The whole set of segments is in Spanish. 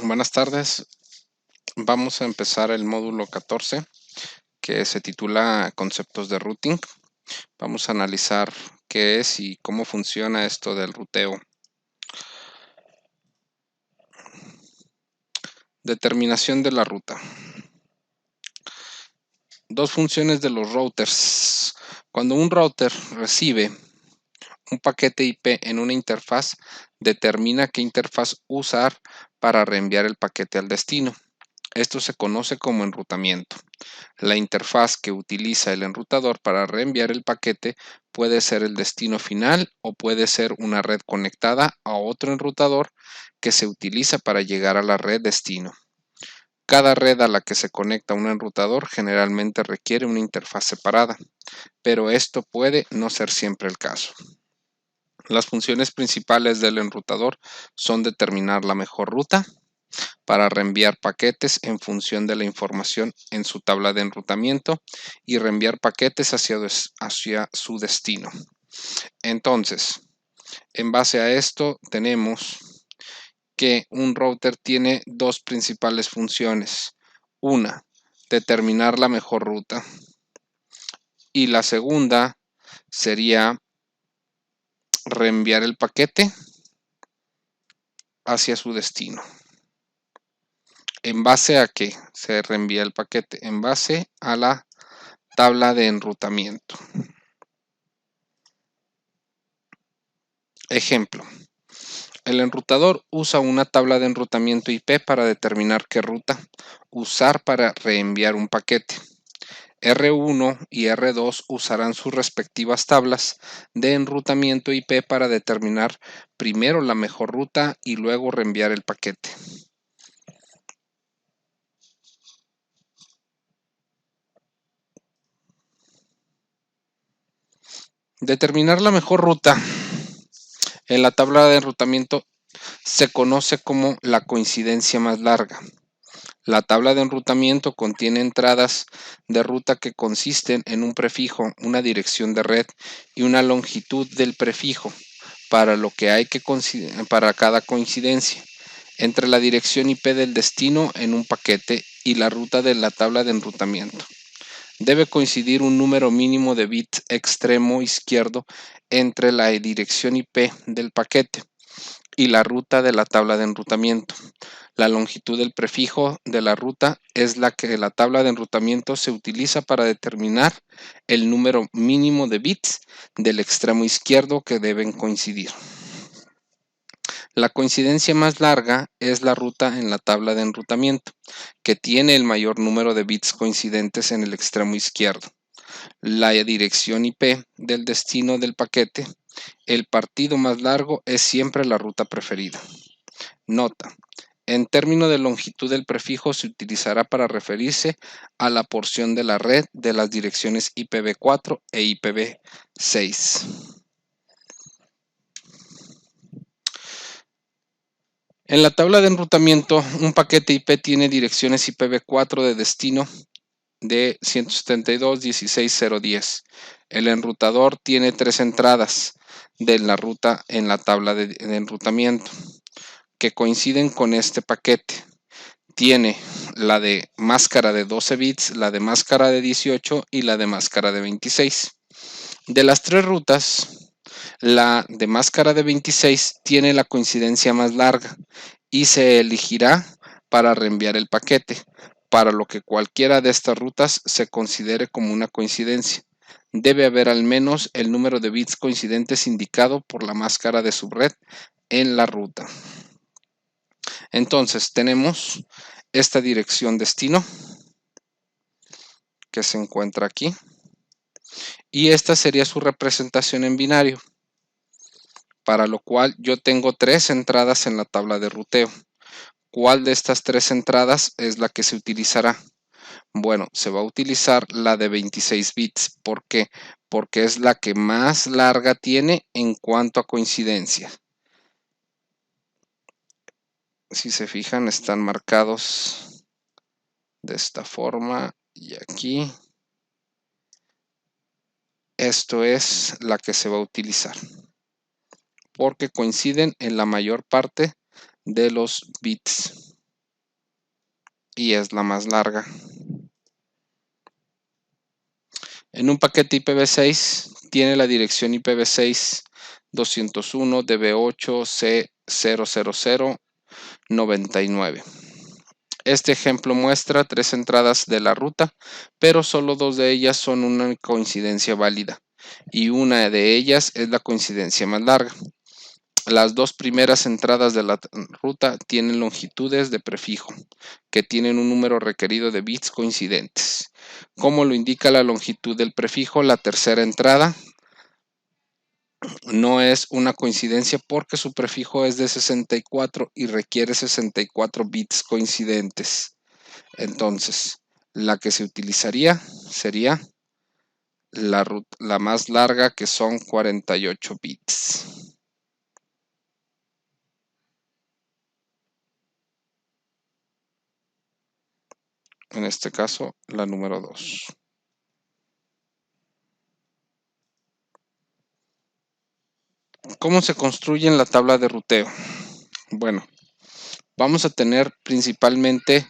Buenas tardes. Vamos a empezar el módulo 14 que se titula Conceptos de Routing. Vamos a analizar qué es y cómo funciona esto del ruteo. Determinación de la ruta. Dos funciones de los routers. Cuando un router recibe un paquete IP en una interfaz, determina qué interfaz usar para reenviar el paquete al destino. Esto se conoce como enrutamiento. La interfaz que utiliza el enrutador para reenviar el paquete puede ser el destino final o puede ser una red conectada a otro enrutador que se utiliza para llegar a la red destino. Cada red a la que se conecta un enrutador generalmente requiere una interfaz separada, pero esto puede no ser siempre el caso. Las funciones principales del enrutador son determinar la mejor ruta para reenviar paquetes en función de la información en su tabla de enrutamiento y reenviar paquetes hacia su destino. Entonces, en base a esto tenemos que un router tiene dos principales funciones. Una, determinar la mejor ruta. Y la segunda sería reenviar el paquete hacia su destino. ¿En base a qué se reenvía el paquete? En base a la tabla de enrutamiento. Ejemplo. El enrutador usa una tabla de enrutamiento IP para determinar qué ruta usar para reenviar un paquete. R1 y R2 usarán sus respectivas tablas de enrutamiento IP para determinar primero la mejor ruta y luego reenviar el paquete. Determinar la mejor ruta en la tabla de enrutamiento se conoce como la coincidencia más larga. La tabla de enrutamiento contiene entradas de ruta que consisten en un prefijo, una dirección de red y una longitud del prefijo para lo que hay que para cada coincidencia entre la dirección IP del destino en un paquete y la ruta de la tabla de enrutamiento. Debe coincidir un número mínimo de bits extremo izquierdo entre la dirección IP del paquete y la ruta de la tabla de enrutamiento. La longitud del prefijo de la ruta es la que la tabla de enrutamiento se utiliza para determinar el número mínimo de bits del extremo izquierdo que deben coincidir. La coincidencia más larga es la ruta en la tabla de enrutamiento, que tiene el mayor número de bits coincidentes en el extremo izquierdo. La dirección IP del destino del paquete, el partido más largo es siempre la ruta preferida. Nota. En términos de longitud del prefijo se utilizará para referirse a la porción de la red de las direcciones IPv4 e IPv6. En la tabla de enrutamiento, un paquete IP tiene direcciones IPv4 de destino de 172.16.0.10. El enrutador tiene tres entradas de la ruta en la tabla de enrutamiento que coinciden con este paquete. Tiene la de máscara de 12 bits, la de máscara de 18 y la de máscara de 26. De las tres rutas, la de máscara de 26 tiene la coincidencia más larga y se elegirá para reenviar el paquete, para lo que cualquiera de estas rutas se considere como una coincidencia. Debe haber al menos el número de bits coincidentes indicado por la máscara de subred en la ruta. Entonces tenemos esta dirección destino que se encuentra aquí y esta sería su representación en binario, para lo cual yo tengo tres entradas en la tabla de ruteo. ¿Cuál de estas tres entradas es la que se utilizará? Bueno, se va a utilizar la de 26 bits. ¿Por qué? Porque es la que más larga tiene en cuanto a coincidencia. Si se fijan, están marcados de esta forma y aquí. Esto es la que se va a utilizar porque coinciden en la mayor parte de los bits. y es la más larga. En un paquete IPv6 tiene la dirección IPv6 201 DB8 C00099. Este ejemplo muestra 3 entradas de la ruta, pero solo 2 de ellas son una coincidencia válida y una de ellas es la coincidencia más larga. Las 2 primeras entradas de la ruta tienen longitudes de prefijo, que tienen un número requerido de bits coincidentes. Como lo indica la longitud del prefijo, la tercera entrada no es una coincidencia porque su prefijo es de 64 y requiere 64 bits coincidentes. Entonces, la que se utilizaría sería la más larga, que son 48 bits. En este caso, la número 2. ¿Cómo se construye en la tabla de ruteo? Bueno, vamos a tener principalmente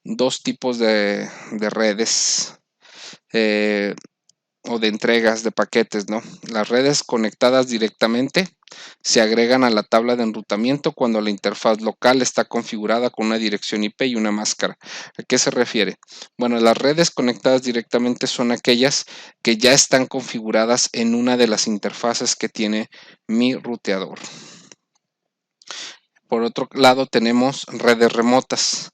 dos tipos de redes o de entregas de paquetes, ¿no? Las redes conectadas directamente se agregan a la tabla de enrutamiento cuando la interfaz local está configurada con una dirección IP y una máscara. ¿A qué se refiere? Bueno, las redes conectadas directamente son aquellas que ya están configuradas en una de las interfaces que tiene mi ruteador. Por otro lado, tenemos redes remotas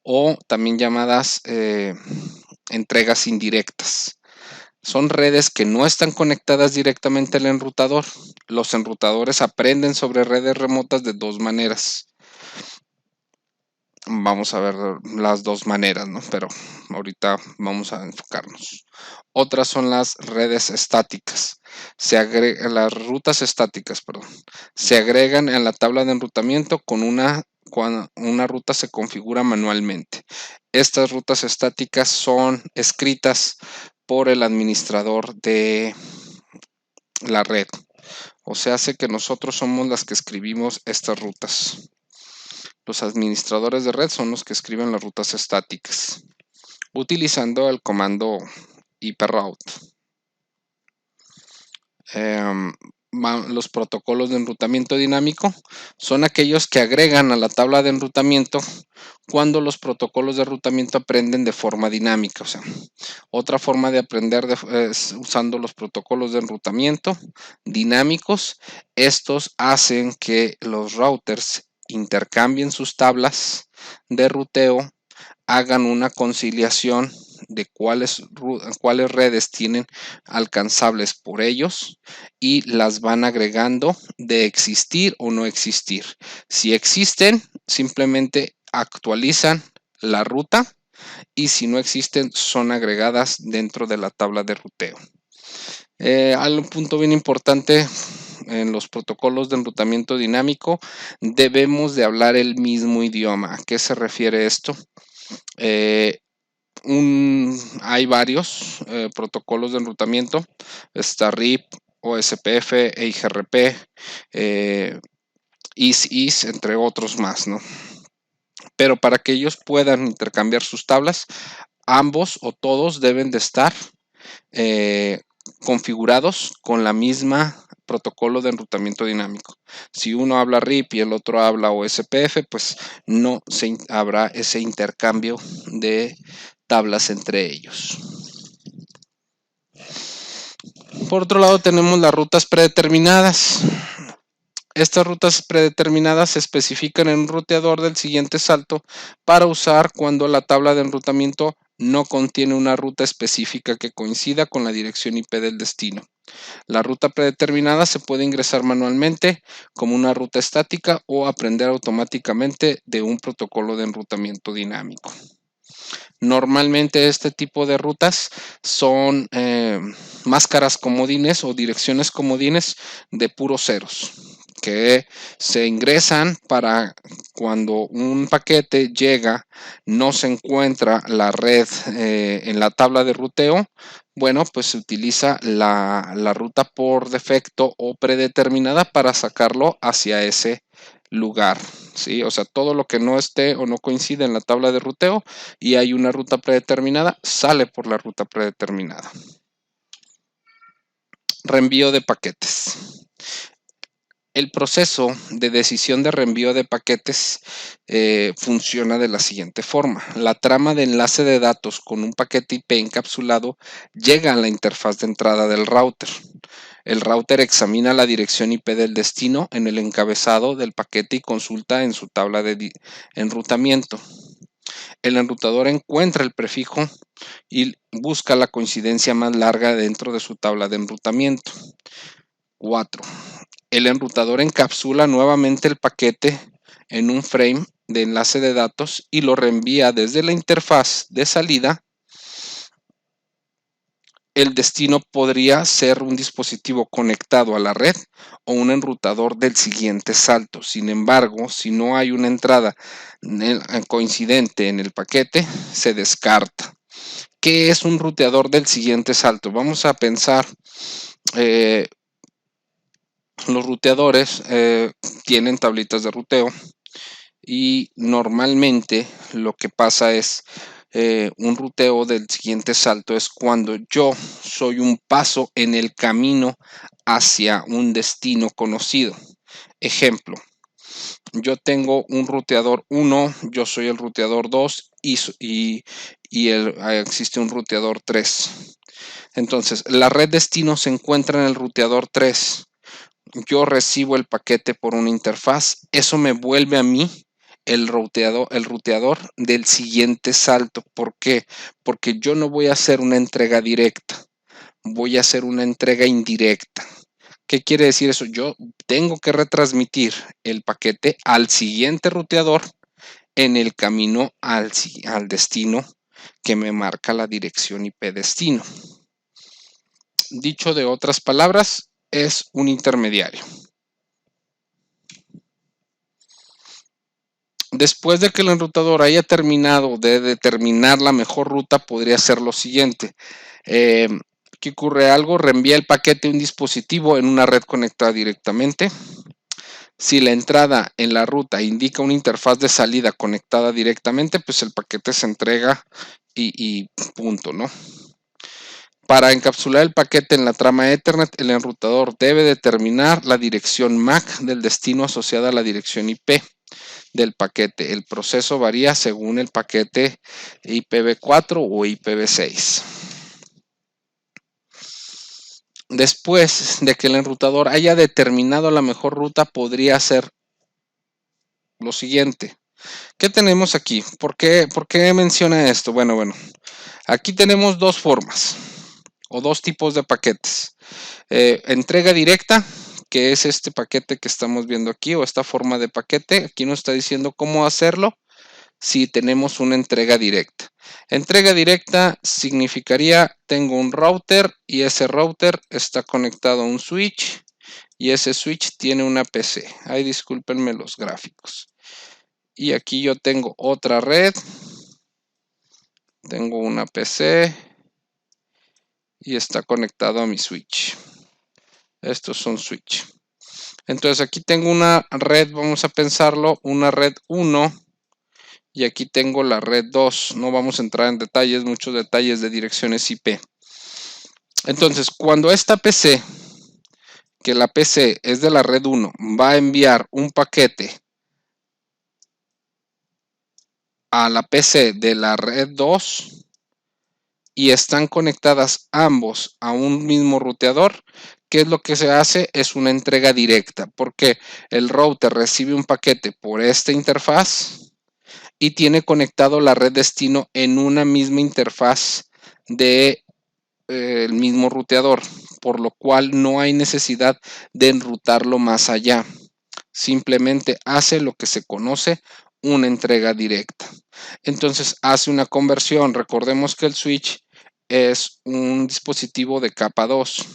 o también llamadas entregas indirectas. Son redes que no están conectadas directamente al enrutador. Los enrutadores aprenden sobre redes remotas de dos maneras. Vamos a ver las dos maneras, ¿no? Pero ahorita vamos a enfocarnos. Otras son las redes estáticas. Las rutas estáticas, perdón. Se agregan en la tabla de enrutamiento cuando una ruta se configura manualmente. Estas rutas estáticas son escritas por el administrador de la red. O sea, hace que nosotros somos las que escribimos estas rutas. Los administradores de red son los que escriben las rutas estáticas utilizando el comando iproute. Los protocolos de enrutamiento dinámico son aquellos que agregan a la tabla de enrutamiento cuando los protocolos de enrutamiento aprenden de forma dinámica. O sea, otra forma de aprender es usando los protocolos de enrutamiento dinámicos. Estos hacen que los routers intercambien sus tablas de ruteo, hagan una conciliación de cuáles redes tienen alcanzables por ellos y las van agregando de existir o no existir. Si existen, simplemente actualizan la ruta y si no existen, son agregadas dentro de la tabla de ruteo. Un punto bien importante en los protocolos de enrutamiento dinámico, debemos de hablar el mismo idioma. ¿A qué se refiere esto? Hay varios protocolos de enrutamiento. Está RIP, OSPF, EIGRP, IS, entre otros más, ¿no? Pero para que ellos puedan intercambiar sus tablas, ambos o todos deben de estar configurados con la misma protocolo de enrutamiento dinámico. Si uno habla RIP y el otro habla OSPF, pues no habrá ese intercambio de tablas entre ellos. Por otro lado, tenemos las rutas predeterminadas. Estas rutas predeterminadas se especifican en un ruteador del siguiente salto para usar cuando la tabla de enrutamiento no contiene una ruta específica que coincida con la dirección IP del destino. La ruta predeterminada se puede ingresar manualmente como una ruta estática o aprender automáticamente de un protocolo de enrutamiento dinámico. Normalmente este tipo de rutas son máscaras comodines o direcciones comodines de puros ceros que se ingresan para cuando un paquete llega, no se encuentra la red en la tabla de ruteo. Bueno, pues se utiliza la ruta por defecto o predeterminada para sacarlo hacia ese lugar ¿sí? O sea, todo lo que no esté o no coincide en la tabla de ruteo y hay una ruta predeterminada, sale por la ruta predeterminada. Reenvío de paquetes. El proceso de decisión de reenvío de paquetes funciona de la siguiente forma. La trama de enlace de datos con un paquete IP encapsulado llega a la interfaz de entrada del router. El router examina la dirección IP del destino en el encabezado del paquete y consulta en su tabla de enrutamiento. El enrutador encuentra el prefijo y busca la coincidencia más larga dentro de su tabla de enrutamiento. 4. El enrutador encapsula nuevamente el paquete en un frame de enlace de datos y lo reenvía desde la interfaz de salida. El destino podría ser un dispositivo conectado a la red o un enrutador del siguiente salto. Sin embargo, si no hay una entrada coincidente en el paquete, se descarta. ¿Qué es un ruteador del siguiente salto? Vamos a pensar, los ruteadores tienen tablitas de ruteo y normalmente lo que pasa es un ruteo del siguiente salto es cuando yo soy un paso en el camino hacia un destino conocido. Ejemplo, yo tengo un ruteador 1, yo soy el ruteador 2 y existe un ruteador 3. Entonces, la red destino se encuentra en el ruteador 3. Yo recibo el paquete por una interfaz. Eso me vuelve a mí el ruteador del siguiente salto. ¿Por qué? Porque yo no voy a hacer una entrega directa. Voy a hacer una entrega indirecta. ¿Qué quiere decir eso? Yo tengo que retransmitir el paquete al siguiente ruteador en el camino al destino que me marca la dirección IP destino. Dicho de otras palabras, es un intermediario. Después de que el enrutador haya terminado de determinar la mejor ruta, podría ser lo siguiente. ¿Qué ocurre? Algo reenvía el paquete a un dispositivo en una red conectada directamente. Si la entrada en la ruta indica una interfaz de salida conectada directamente, pues el paquete se entrega y punto, ¿no? Para encapsular el paquete en la trama Ethernet, el enrutador debe determinar la dirección MAC del destino asociada a la dirección IP del paquete. El proceso varía según el paquete IPv4 o IPv6. Después de que el enrutador haya determinado la mejor ruta, podría hacer lo siguiente. ¿Qué tenemos aquí? ¿Por qué menciona esto? Bueno, aquí tenemos dos formas o dos tipos de paquetes. Entrega directa, que es este paquete que estamos viendo aquí o esta forma de paquete. Aquí nos está diciendo cómo hacerlo si tenemos una entrega directa. Entrega directa significaría tengo un router y ese router está conectado a un switch y ese switch tiene una PC. Ahí discúlpenme los gráficos. Y aquí yo tengo otra red, tengo una PC y está conectado a mi switch. Estos son switch. Entonces aquí tengo una red, vamos a pensarlo, una red 1 y aquí tengo la red 2. No vamos a entrar en detalles, muchos detalles de direcciones IP. Entonces, cuando esta PC, que la PC es de la red 1, va a enviar un paquete a la PC de la red 2 y están conectadas ambos a un mismo ruteador, ¿qué es lo que se hace? Es una entrega directa, porque el router recibe un paquete por esta interfaz y tiene conectado la red destino en una misma interfaz de el mismo ruteador, por lo cual no hay necesidad de enrutarlo más allá. Simplemente hace lo que se conoce una entrega directa. Entonces hace una conversión. Recordemos que el switch es un dispositivo de capa 2.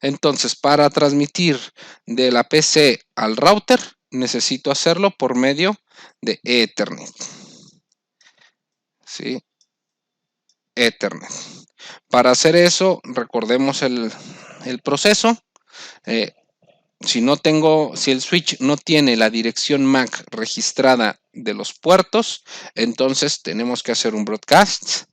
Entonces, para transmitir de la PC al router, necesito hacerlo por medio de Ethernet. ¿Sí? Ethernet. Para hacer eso, recordemos el proceso. si el switch no tiene la dirección MAC registrada de los puertos, entonces tenemos que hacer un broadcast.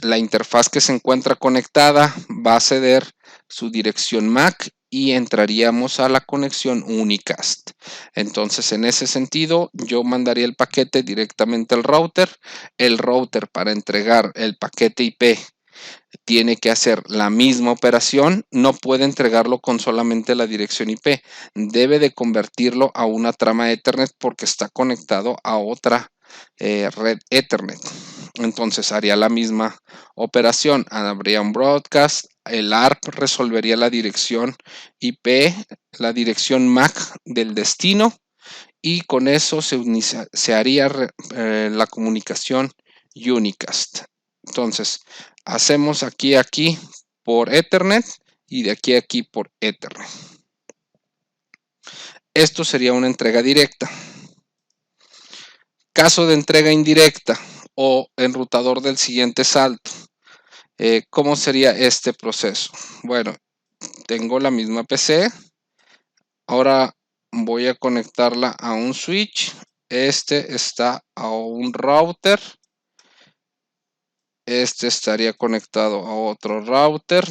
La interfaz que se encuentra conectada va a ceder su dirección MAC y entraríamos a la conexión unicast. Entonces, en ese sentido, yo mandaría el paquete directamente al router. El router, para entregar el paquete IP, tiene que hacer la misma operación. No puede entregarlo con solamente la dirección IP. Debe de convertirlo a una trama Ethernet porque está conectado a otra red Ethernet. Entonces haría la misma operación. Habría un broadcast. El ARP resolvería la dirección IP, la dirección MAC del destino, y con eso se haría la comunicación unicast. Entonces, hacemos aquí por Ethernet y de aquí a aquí por Ethernet. Esto sería una entrega directa. Caso de entrega indirecta o enrutador del siguiente salto. ¿Cómo sería este proceso? Bueno, tengo la misma PC. Ahora voy a conectarla a un switch. Este está a un router. Este estaría conectado a otro router.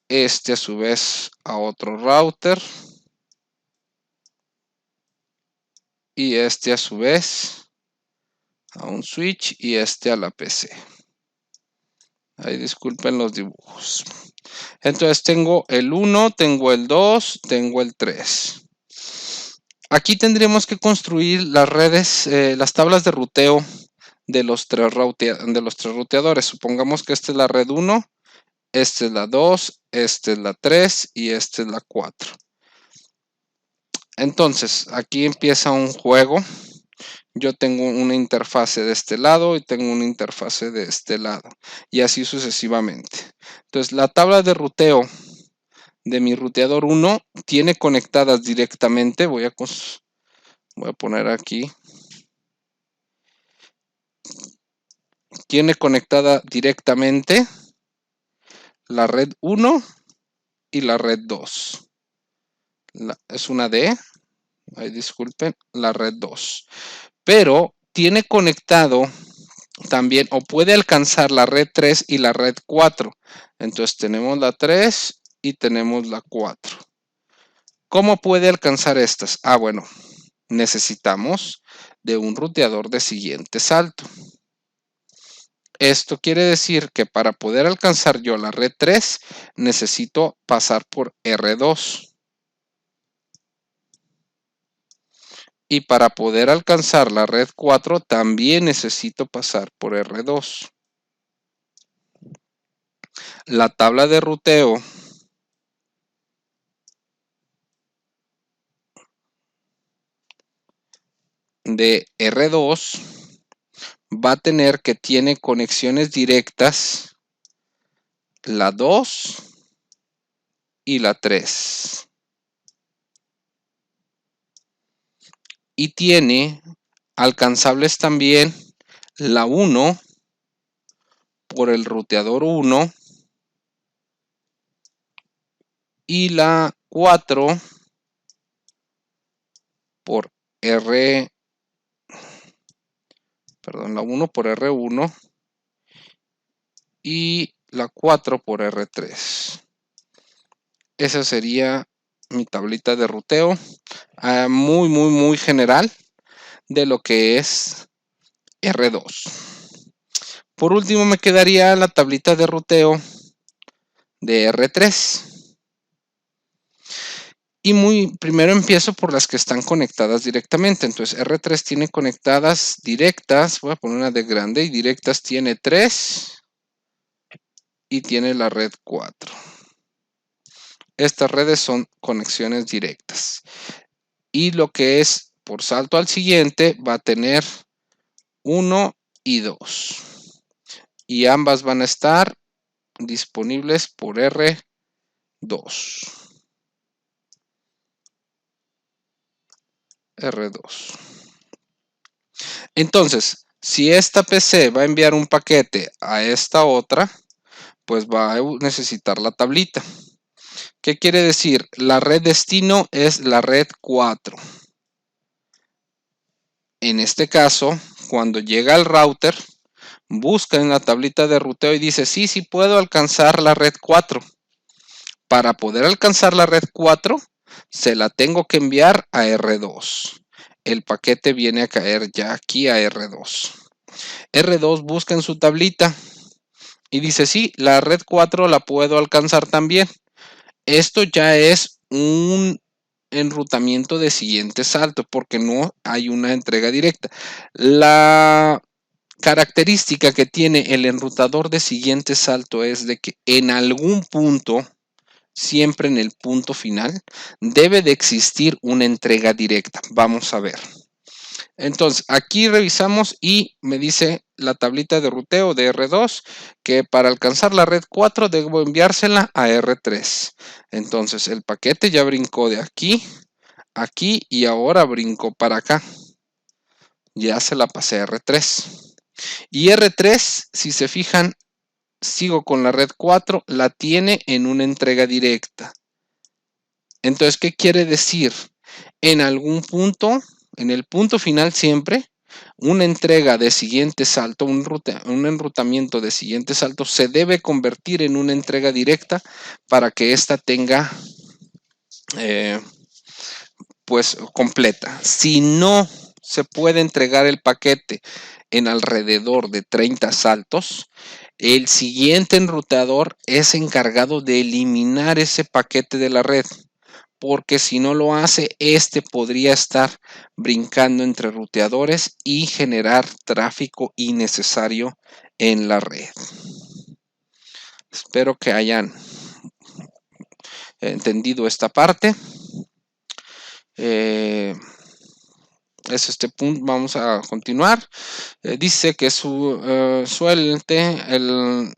Este a su vez a otro router. Y este a su vez a un switch y este a la PC. Ahí disculpen los dibujos. Entonces tengo el 1, tengo el 2, tengo el 3. Aquí tendríamos que construir las redes, las tablas de ruteo de los tres ruteadores. Supongamos que esta es la red 1, esta es la 2, esta es la 3 y esta es la 4. Entonces, aquí empieza un juego. Yo tengo una interfase de este lado y tengo una interfase de este lado, y así sucesivamente. Entonces, la tabla de ruteo de mi ruteador 1 tiene conectadas directamente. Voy a poner aquí. Tiene conectada directamente la red 1 y la red 2. Es una D. Ahí disculpen, la red 2. Pero tiene conectado también, o puede alcanzar la red 3 y la red 4. Entonces tenemos la 3 y tenemos la 4. ¿Cómo puede alcanzar estas? Bueno, necesitamos de un ruteador de siguiente salto. Esto quiere decir que para poder alcanzar yo la red 3, necesito pasar por R2. Y para poder alcanzar la red 4, también necesito pasar por R2. La tabla de ruteo de R2 va a tener que tiene conexiones directas la 2 y la 3. Y tiene alcanzables también la 1 por el ruteador 1 y la 4 por la 1 por R1 y la 4 por R3. Esa sería mi tablita de ruteo, muy general de lo que es R2. Por último me quedaría la tablita de ruteo de R3. Y primero empiezo por las que están conectadas directamente. Entonces R3 tiene conectadas directas. Voy a poner una de grande. Y directas tiene 3. Y tiene la red 4. Estas redes son conexiones directas. Y lo que es por salto al siguiente va a tener 1 y 2. Y ambas van a estar disponibles por R2. R2. Entonces, si esta PC va a enviar un paquete a esta otra, pues va a necesitar la tablita. ¿Qué quiere decir? La red destino es la red 4. En este caso, cuando llega al router, busca en la tablita de ruteo y dice, sí, sí puedo alcanzar la red 4. Para poder alcanzar la red 4, se la tengo que enviar a R2. El paquete viene a caer ya aquí a R2. R2 busca en su tablita y dice, sí, la red 4 la puedo alcanzar también. Esto ya es un enrutamiento de siguiente salto porque no hay una entrega directa. La característica que tiene el enrutador de siguiente salto es de que en algún punto, siempre en el punto final, debe de existir una entrega directa. Vamos a ver. Entonces, aquí revisamos y me dice la tablita de ruteo de R2 que para alcanzar la red 4 debo enviársela a R3. Entonces, el paquete ya brincó de aquí, aquí y ahora brincó para acá. Ya se la pasé a R3. Y R3, si se fijan, sigo con la red 4, la tiene en una entrega directa. Entonces, ¿qué quiere decir? En algún punto, en el punto final siempre, una entrega de siguiente salto, un enrutamiento de siguiente salto se debe convertir en una entrega directa para que ésta tenga pues completa. Si no se puede entregar el paquete en alrededor de 30 saltos, el siguiente enrutador es encargado de eliminar ese paquete de la red, porque si no lo hace, este podría estar brincando entre ruteadores y generar tráfico innecesario en la red. Espero que hayan entendido esta parte. Es este punto, vamos a continuar. Dice que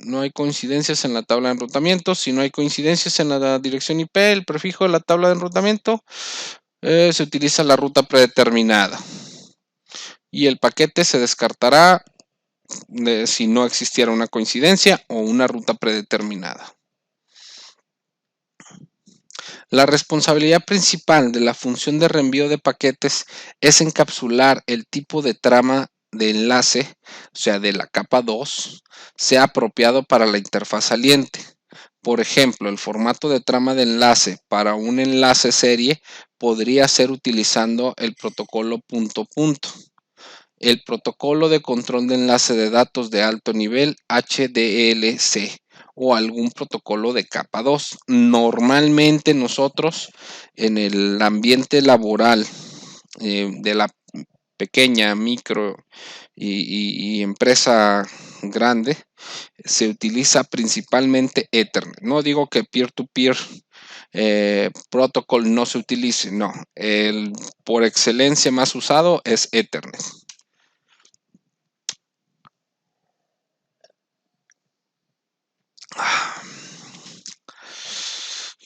no hay coincidencias en la tabla de enrutamiento. Si no hay coincidencias en la dirección IP, el prefijo de la tabla de enrutamiento, se utiliza la ruta predeterminada. Y el paquete se descartará si no existiera una coincidencia o una ruta predeterminada. La responsabilidad principal de la función de reenvío de paquetes es encapsular el tipo de trama de enlace, o sea, de la capa 2, sea apropiado para la interfaz saliente. Por ejemplo, el formato de trama de enlace para un enlace serie podría ser utilizando el protocolo punto punto. El protocolo de control de enlace de datos de alto nivel HDLC o algún protocolo de capa 2. Normalmente nosotros en el ambiente laboral de la pequeña, micro y empresa grande se utiliza principalmente Ethernet. No digo que peer-to-peer protocol no se utilice, no. El por excelencia más usado es Ethernet.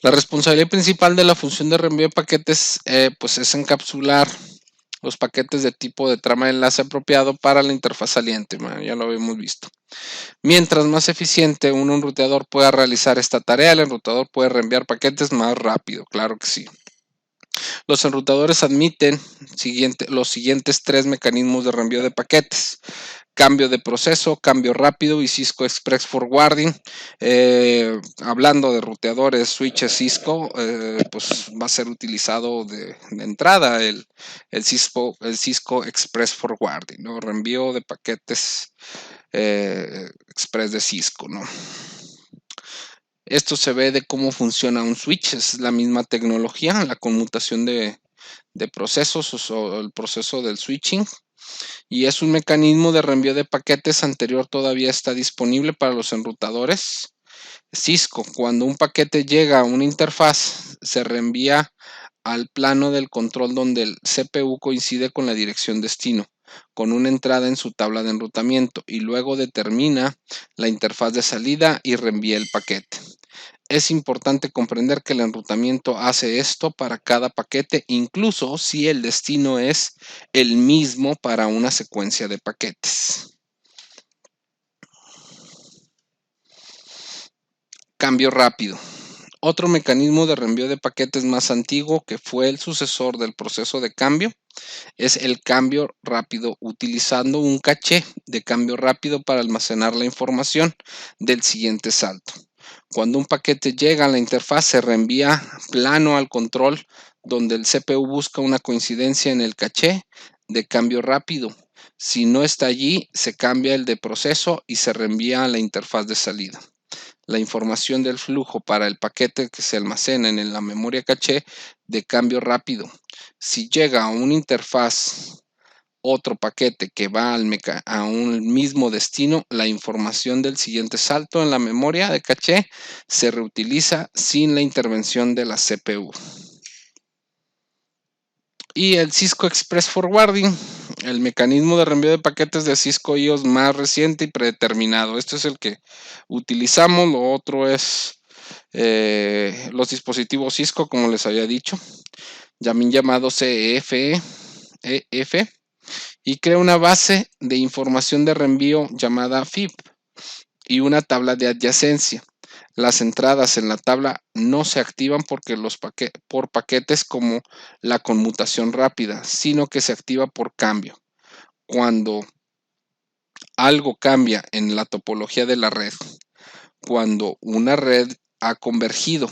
La responsabilidad principal de la función de reenvío de paquetes pues es encapsular los paquetes de tipo de trama de enlace apropiado para la interfaz saliente. Bueno, ya lo habíamos visto. Mientras más eficiente un enruteador pueda realizar esta tarea, el enrutador puede reenviar paquetes más rápido. Claro que sí. Los enrutadores admiten los siguientes 3 mecanismos de reenvío de paquetes: cambio de proceso, cambio rápido y Cisco Express Forwarding. Hablando de ruteadores, switches Cisco, pues va a ser utilizado de entrada el Cisco Express Forwarding, ¿no? Reenvío de paquetes express de Cisco, ¿no? Esto se ve de cómo funciona un switch, es la misma tecnología, la conmutación de procesos o el proceso del switching. Y es un mecanismo de reenvío de paquetes anterior, todavía está disponible para los enrutadores Cisco. Cuando un paquete llega a una interfaz, se reenvía al plano del control donde el CPU coincide con la dirección destino, con una entrada en su tabla de enrutamiento, y luego determina la interfaz de salida y reenvía el paquete. Es importante comprender que el enrutamiento hace esto para cada paquete, incluso si el destino es el mismo para una secuencia de paquetes. Cambio rápido. Otro mecanismo de reenvío de paquetes más antiguo que fue el sucesor del proceso de cambio es el cambio rápido, utilizando un caché de cambio rápido para almacenar la información del siguiente salto. Cuando un paquete llega a la interfaz, se reenvía plano al control, donde el CPU busca una coincidencia en el caché de cambio rápido. Si no está allí, se cambia el de proceso y se reenvía a la interfaz de salida. La información del flujo para el paquete que se almacena en la memoria caché de cambio rápido. Si llega a una interfaz otro paquete que va a un mismo destino, la información del siguiente salto en la memoria de caché se reutiliza sin la intervención de la CPU. Y el Cisco Express Forwarding, el mecanismo de reenvío de paquetes de Cisco IOS más reciente y predeterminado. Este es el que utilizamos. Lo otro es los dispositivos Cisco, como les había dicho, también llamado CEF, y crea una base de información de reenvío llamada FIP y una tabla de adyacencia. Las entradas en la tabla no se activan porque por paquetes como la conmutación rápida, sino que se activa por cambio. Cuando algo cambia en la topología de la red, cuando una red ha convergido,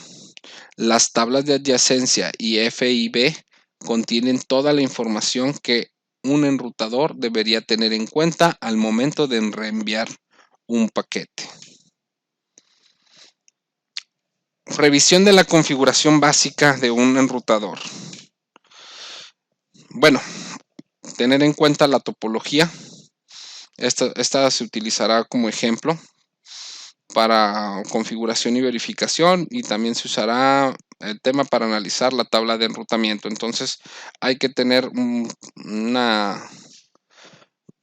las tablas de adyacencia y FIB contienen toda la información que un enrutador debería tener en cuenta al momento de reenviar un paquete. Revisión de la configuración básica de un enrutador. Bueno, tener en cuenta la topología. Esta se utilizará como ejemplo para configuración y verificación, y también se usará el tema para analizar la tabla de enrutamiento. Entonces hay que tener una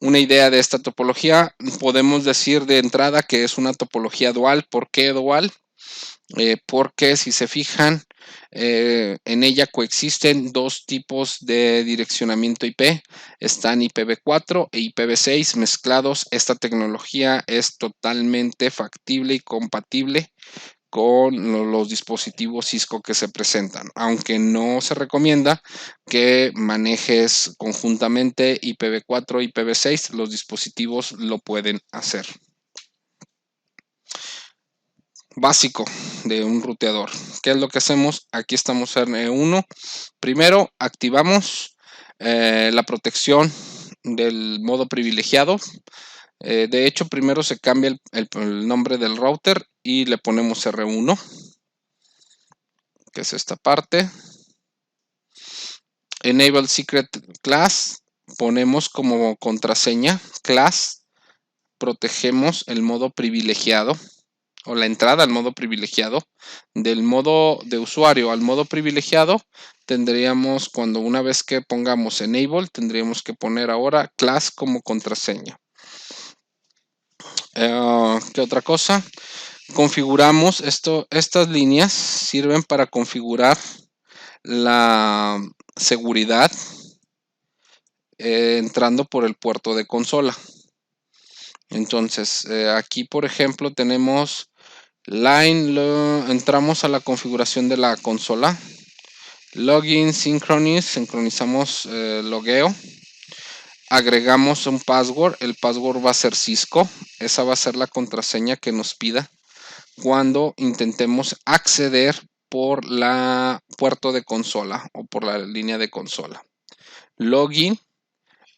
idea de esta topología. Podemos decir de entrada que es una topología dual. ¿Por qué dual? Porque si se fijan, en ella coexisten dos tipos de direccionamiento IP. Están IPv4 e IPv6 mezclados. Esta tecnología es totalmente factible y compatible con los dispositivos Cisco que se presentan, aunque no se recomienda que manejes conjuntamente IPv4 e IPv6. Los dispositivos lo pueden hacer. Básico de un ruteador. ¿Qué es lo que hacemos? Aquí estamos en E1. Primero activamos la protección del modo privilegiado. De hecho, primero se cambia el nombre del router y le ponemos R1, que es esta parte. Enable Secret Class, ponemos como contraseña class, protegemos el modo privilegiado o la entrada al modo privilegiado. Del modo de usuario al modo privilegiado tendríamos, cuando una vez que pongamos enable, tendríamos que poner ahora class como contraseña. ¿Qué otra cosa? Configuramos estas líneas sirven para configurar la seguridad entrando por el puerto de consola. Entonces aquí por ejemplo tenemos line, entramos a la configuración de la consola, login sincronizamos logueo, agregamos un password. El password va a ser Cisco. Esa va a ser la contraseña que nos pida cuando intentemos acceder por la puerto de consola o por la línea de consola. Login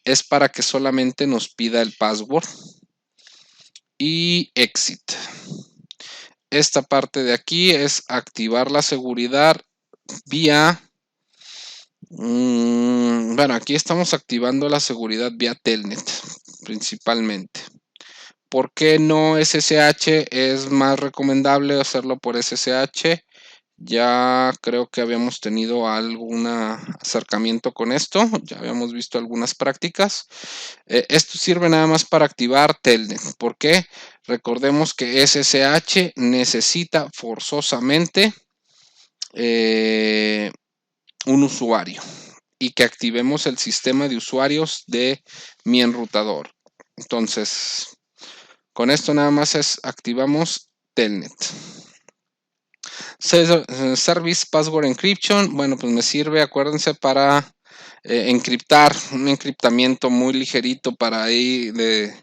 es para que solamente nos pida el password. Y exit. Esta parte de aquí es activar la seguridad vía... bueno, aquí estamos activando la seguridad vía Telnet principalmente. ¿Por qué no SSH? Es más recomendable hacerlo por SSH. Ya creo que habíamos tenido algún acercamiento con esto. Ya habíamos visto algunas prácticas. Esto sirve nada más para activar Telnet. ¿Por qué? Recordemos que SSH necesita forzosamente un usuario y que activemos el sistema de usuarios de mi enrutador. Entonces, con esto nada más activamos Telnet. Service Password Encryption, bueno, pues me sirve, acuérdense, para encriptar, un encriptamiento muy ligerito para ahí de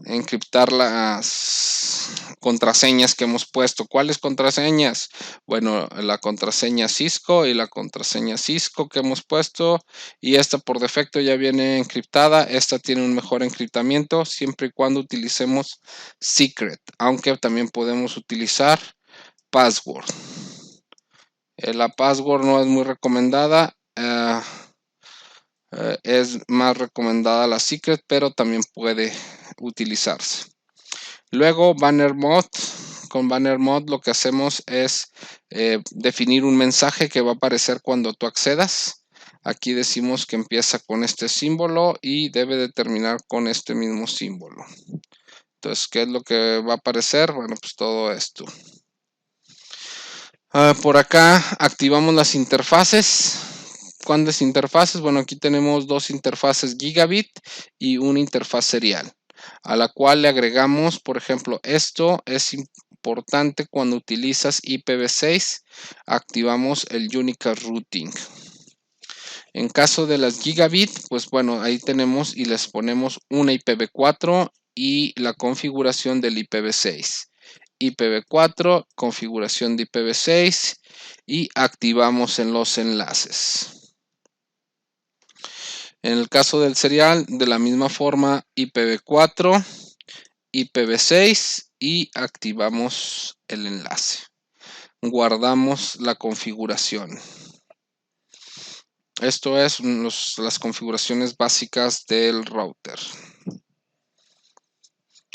encriptar las contraseñas que hemos puesto. ¿Cuáles contraseñas? Bueno, la contraseña Cisco y la contraseña Cisco que hemos puesto, y esta por defecto ya viene encriptada. Esta tiene un mejor encriptamiento siempre y cuando utilicemos secret, aunque también podemos utilizar password. La password no es muy recomendada. Es más recomendada la secret, pero también puede utilizarse. Luego Banner Mode. Con Banner Mode lo que hacemos es definir un mensaje que va a aparecer cuando tú accedas. Aquí decimos que empieza con este símbolo y debe de terminar con este mismo símbolo. Entonces, ¿qué es lo que va a aparecer? Bueno, pues todo esto. Por acá activamos las interfaces. ¿Cuántas interfaces? Bueno, aquí tenemos dos interfaces gigabit y una interfaz serial, a la cual le agregamos, por ejemplo, esto es importante cuando utilizas IPv6, activamos el Unicast Routing. En caso de las gigabit, pues bueno, ahí tenemos y les ponemos una IPv4 y la configuración del IPv6. IPv4, configuración de IPv6 y activamos en los enlaces. En el caso del serial, de la misma forma, IPv4, IPv6 y activamos el enlace. Guardamos la configuración. Esto es las configuraciones básicas del router.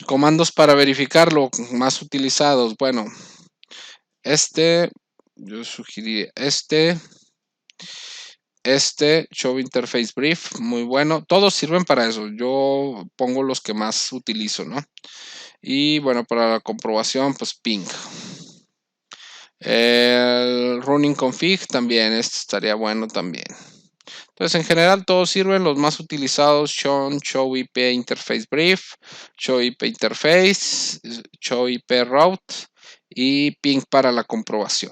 Comandos para verificarlo, más utilizados. Bueno, yo sugeriría Show Interface Brief, muy bueno. Todos sirven para eso. Yo pongo los que más utilizo, ¿no? Y bueno, para la comprobación, pues ping. El running config también, este estaría bueno también. Entonces, en general, todos sirven. Los más utilizados son Show IP Interface Brief, Show IP Interface, Show IP Route y ping para la comprobación.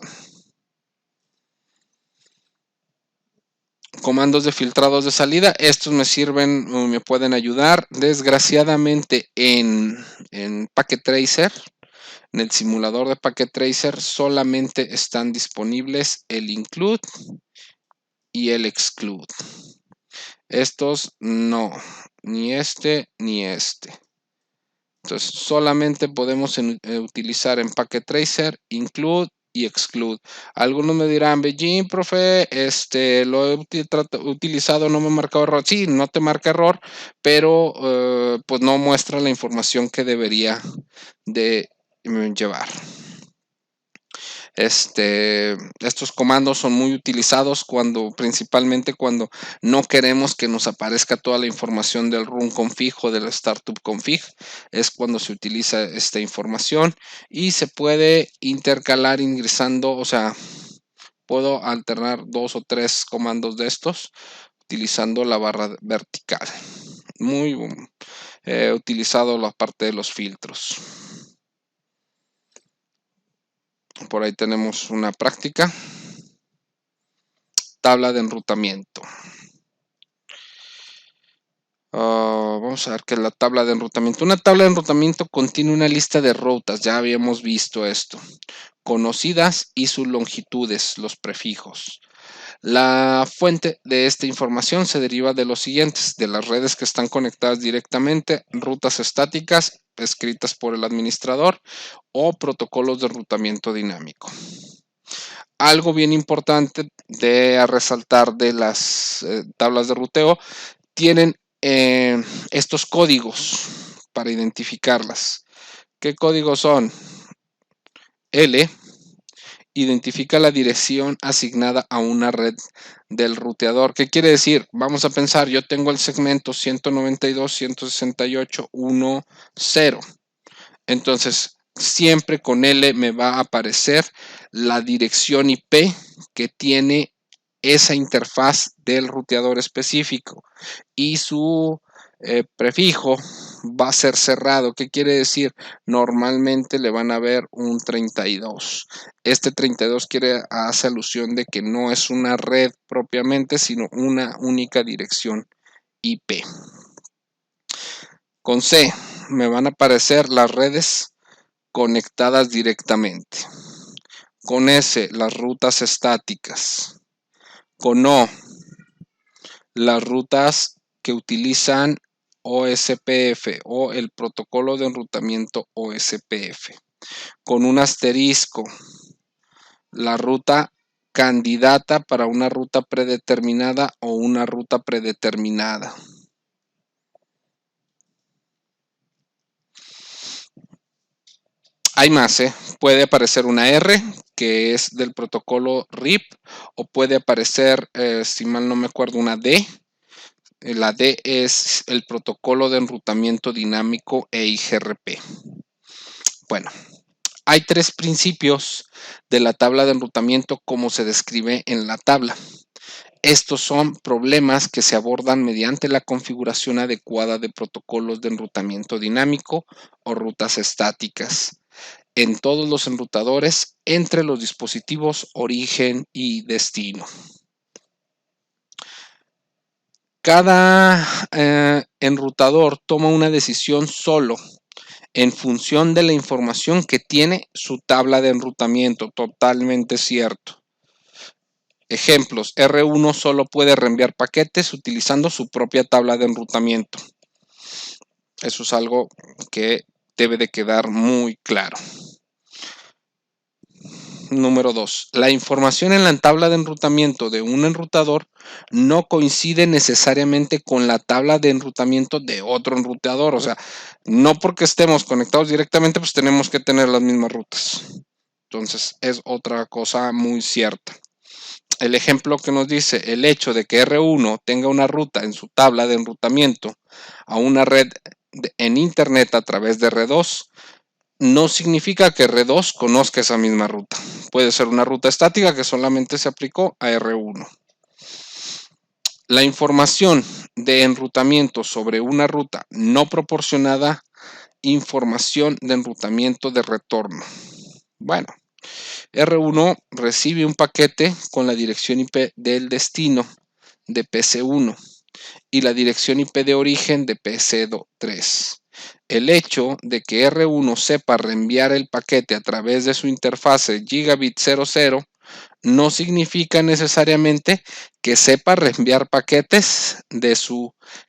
Comandos de filtrados de salida, estos me sirven, me pueden ayudar. Desgraciadamente en Packet Tracer, en el simulador de Packet Tracer, solamente están disponibles el include y el exclude. Estos no, ni este ni este. Entonces solamente podemos utilizar en Packet Tracer include y exclude. Algunos me dirán, Beijing, profe, lo he utilizado, no me ha marcado error. Sí, no te marca error, pero pues no muestra la información que debería de llevar. Estos comandos son muy utilizados principalmente cuando no queremos que nos aparezca toda la información del run config o del startup config. Es cuando se utiliza esta información y se puede intercalar ingresando, o sea, puedo alternar 2 o 3 comandos de estos utilizando la barra vertical. Muy utilizado la parte de los filtros. Por ahí tenemos una práctica. Tabla de enrutamiento. Vamos a ver qué es la tabla de enrutamiento. Una tabla de enrutamiento contiene una lista de rutas, ya habíamos visto esto, conocidas y sus longitudes, los prefijos. La fuente de esta información se deriva de los siguientes: de las redes que están conectadas directamente, rutas estáticas escritas por el administrador o protocolos de enrutamiento dinámico. Algo bien importante de resaltar de las tablas de ruteo, tienen estos códigos para identificarlas. ¿Qué códigos son? L identifica la dirección asignada a una red del ruteador. ¿Qué quiere decir? Vamos a pensar, yo tengo el segmento 192.168.1.0. Entonces, siempre con L me va a aparecer la dirección IP que tiene esa interfaz del ruteador específico y su prefijo va a ser cerrado. ¿Qué quiere decir? Normalmente le van a ver un 32. Este 32 hace alusión de que no es una red propiamente, sino una única dirección IP. Con C me van a aparecer las redes conectadas directamente. Con S, las rutas estáticas. Con O, las rutas que utilizan OSPF o el protocolo de enrutamiento OSPF. Con un asterisco, la ruta candidata para una ruta predeterminada o una ruta predeterminada. Hay más, puede aparecer una R, que es del protocolo RIP, o puede aparecer, si mal no me acuerdo, una D. La D es el protocolo de enrutamiento dinámico EIGRP. Bueno, hay 3 principios de la tabla de enrutamiento como se describe en la tabla. Estos son problemas que se abordan mediante la configuración adecuada de protocolos de enrutamiento dinámico o rutas estáticas en todos los enrutadores entre los dispositivos origen y destino. Cada enrutador toma una decisión solo en función de la información que tiene su tabla de enrutamiento. Totalmente cierto. Ejemplos, R1 solo puede reenviar paquetes utilizando su propia tabla de enrutamiento. Eso es algo que debe de quedar muy claro. Número 2. La información en la tabla de enrutamiento de un enrutador no coincide necesariamente con la tabla de enrutamiento de otro enrutador. O sea, no porque estemos conectados directamente, pues tenemos que tener las mismas rutas. Entonces, es otra cosa muy cierta. El ejemplo que nos dice el hecho de que R1 tenga una ruta en su tabla de enrutamiento a una red en Internet a través de R2 no significa que R2 conozca esa misma ruta. Puede ser una ruta estática que solamente se aplicó a R1. La información de enrutamiento sobre una ruta no proporcionada, información de enrutamiento de retorno. Bueno, R1 recibe un paquete con la dirección IP del destino de PC1 y la dirección IP de origen de PC3. El hecho de que R1 sepa reenviar el paquete a través de su interfase Gigabit 00 no significa necesariamente que sepa reenviar paquetes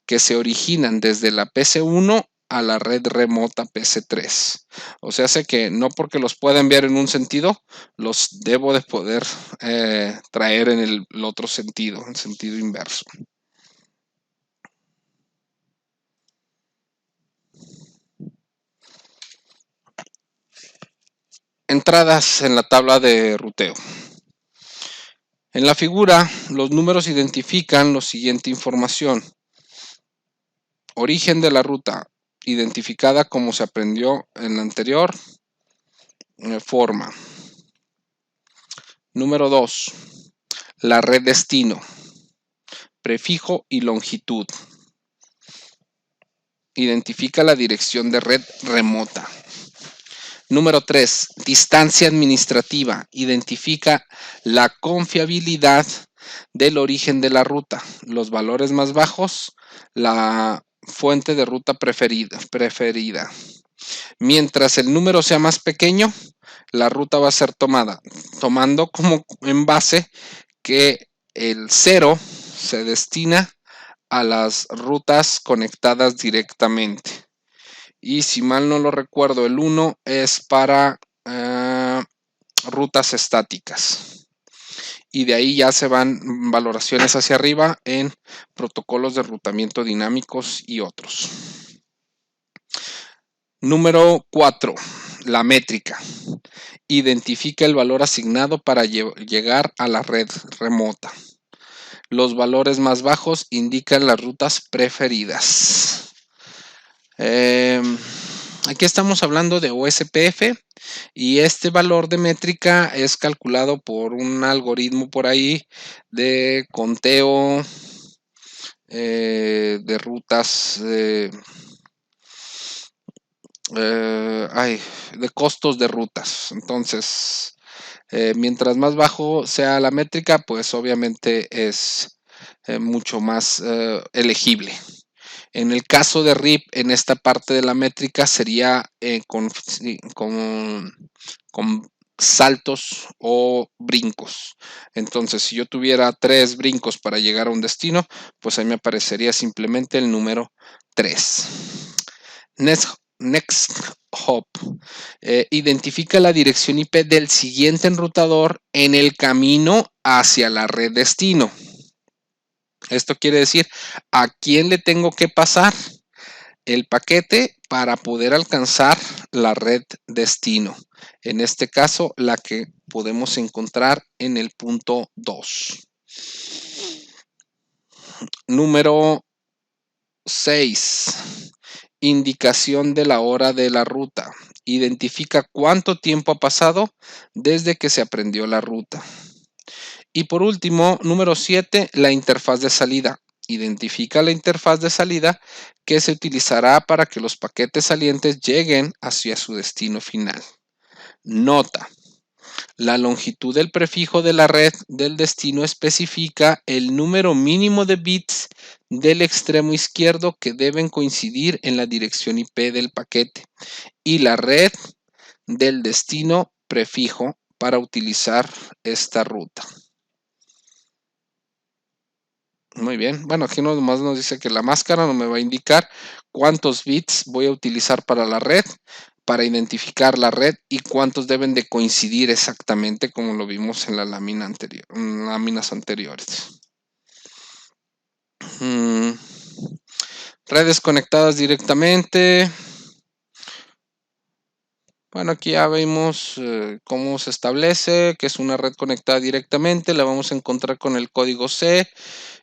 que se originan desde la PC1 a la red remota PC3. O sea, sé que no porque los pueda enviar en un sentido, los debo de poder traer en el otro sentido, en sentido inverso. Entradas en la tabla de ruteo. En la figura, los números identifican la siguiente información. Origen de la ruta, identificada como se aprendió en la anterior forma. Número 2. La red destino. Prefijo y longitud. Identifica la dirección de red remota. Número 3. Distancia administrativa. Identifica la confiabilidad del origen de la ruta. Los valores más bajos, la fuente de ruta preferida. Mientras el número sea más pequeño, la ruta va a ser tomando como en base que el 0 se destina a las rutas conectadas directamente. Y si mal no lo recuerdo, el 1 es para rutas estáticas. Y de ahí ya se van valoraciones hacia arriba en protocolos de enrutamiento dinámicos y otros. Número 4. La métrica. Identifica el valor asignado para llegar a la red remota. Los valores más bajos indican las rutas preferidas. Aquí estamos hablando de OSPF y este valor de métrica es calculado por un algoritmo por ahí de conteo de rutas de costos de rutas. Entonces, mientras más bajo sea la métrica, pues obviamente es mucho más elegible. En el caso de RIP, en esta parte de la métrica sería con saltos o brincos. Entonces, si yo tuviera 3 brincos para llegar a un destino, pues ahí me aparecería simplemente el número 3. Next Hop identifica la dirección IP del siguiente enrutador en el camino hacia la red destino. Esto quiere decir a quién le tengo que pasar el paquete para poder alcanzar la red destino. En este caso, la que podemos encontrar en el punto 2. Número 6. Indicación de la hora de la ruta. Identifica cuánto tiempo ha pasado desde que se aprendió la ruta. Y por último, número 7, la interfaz de salida. Identifica la interfaz de salida que se utilizará para que los paquetes salientes lleguen hacia su destino final. Nota: la longitud del prefijo de la red del destino especifica el número mínimo de bits del extremo izquierdo que deben coincidir en la dirección IP del paquete y la red del destino prefijo para utilizar esta ruta. Muy bien. Bueno, aquí nomás nos dice que la máscara no me va a indicar cuántos bits voy a utilizar para la red, para identificar la red y cuántos deben de coincidir exactamente como lo vimos en la lámina anterior, láminas anteriores. Redes conectadas directamente. Bueno, aquí ya vimos cómo se establece, que es una red conectada directamente. La vamos a encontrar con el código C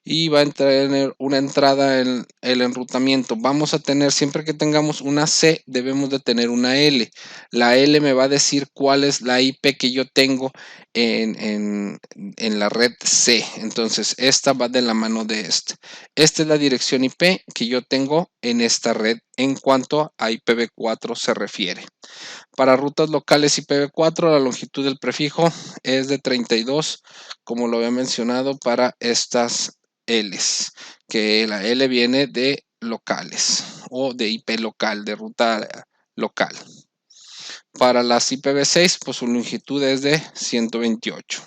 y va a tener una entrada en el enrutamiento. Vamos a tener, siempre que tengamos una C, debemos de tener una L. La L me va a decir cuál es la IP que yo tengo en la red C. Entonces, esta va de la mano de esta. Esta es la dirección IP que yo tengo en esta red en cuanto a IPv4 se refiere. Para rutas locales IPv4, la longitud del prefijo es de 32, como lo había mencionado para estas Ls, que la L viene de locales o de IP local, de ruta local. Para las IPv6, pues su longitud es de 128.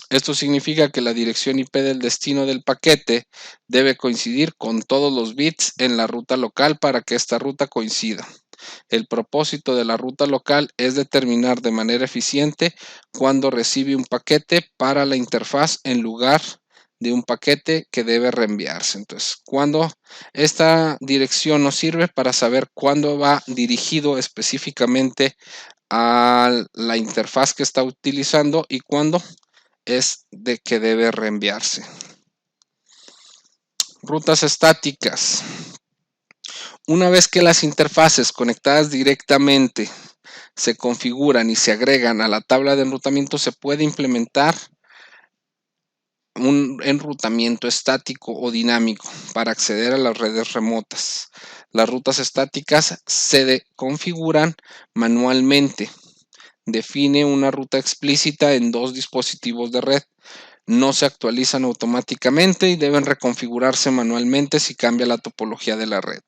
Esto significa que la dirección IP del destino del paquete debe coincidir con todos los bits en la ruta local para que esta ruta coincida. El propósito de la ruta local es determinar de manera eficiente cuándo recibe un paquete para la interfaz en lugar de un paquete que debe reenviarse. Entonces, cuando esta dirección nos sirve para saber cuándo va dirigido específicamente a la interfaz que está utilizando y cuándo es de que debe reenviarse. Rutas estáticas. Una vez que las interfaces conectadas directamente se configuran y se agregan a la tabla de enrutamiento, se puede implementar un enrutamiento estático o dinámico para acceder a las redes remotas. Las rutas estáticas se configuran manualmente. Define una ruta explícita en 2 dispositivos de red. No se actualizan automáticamente y deben reconfigurarse manualmente si cambia la topología de la red.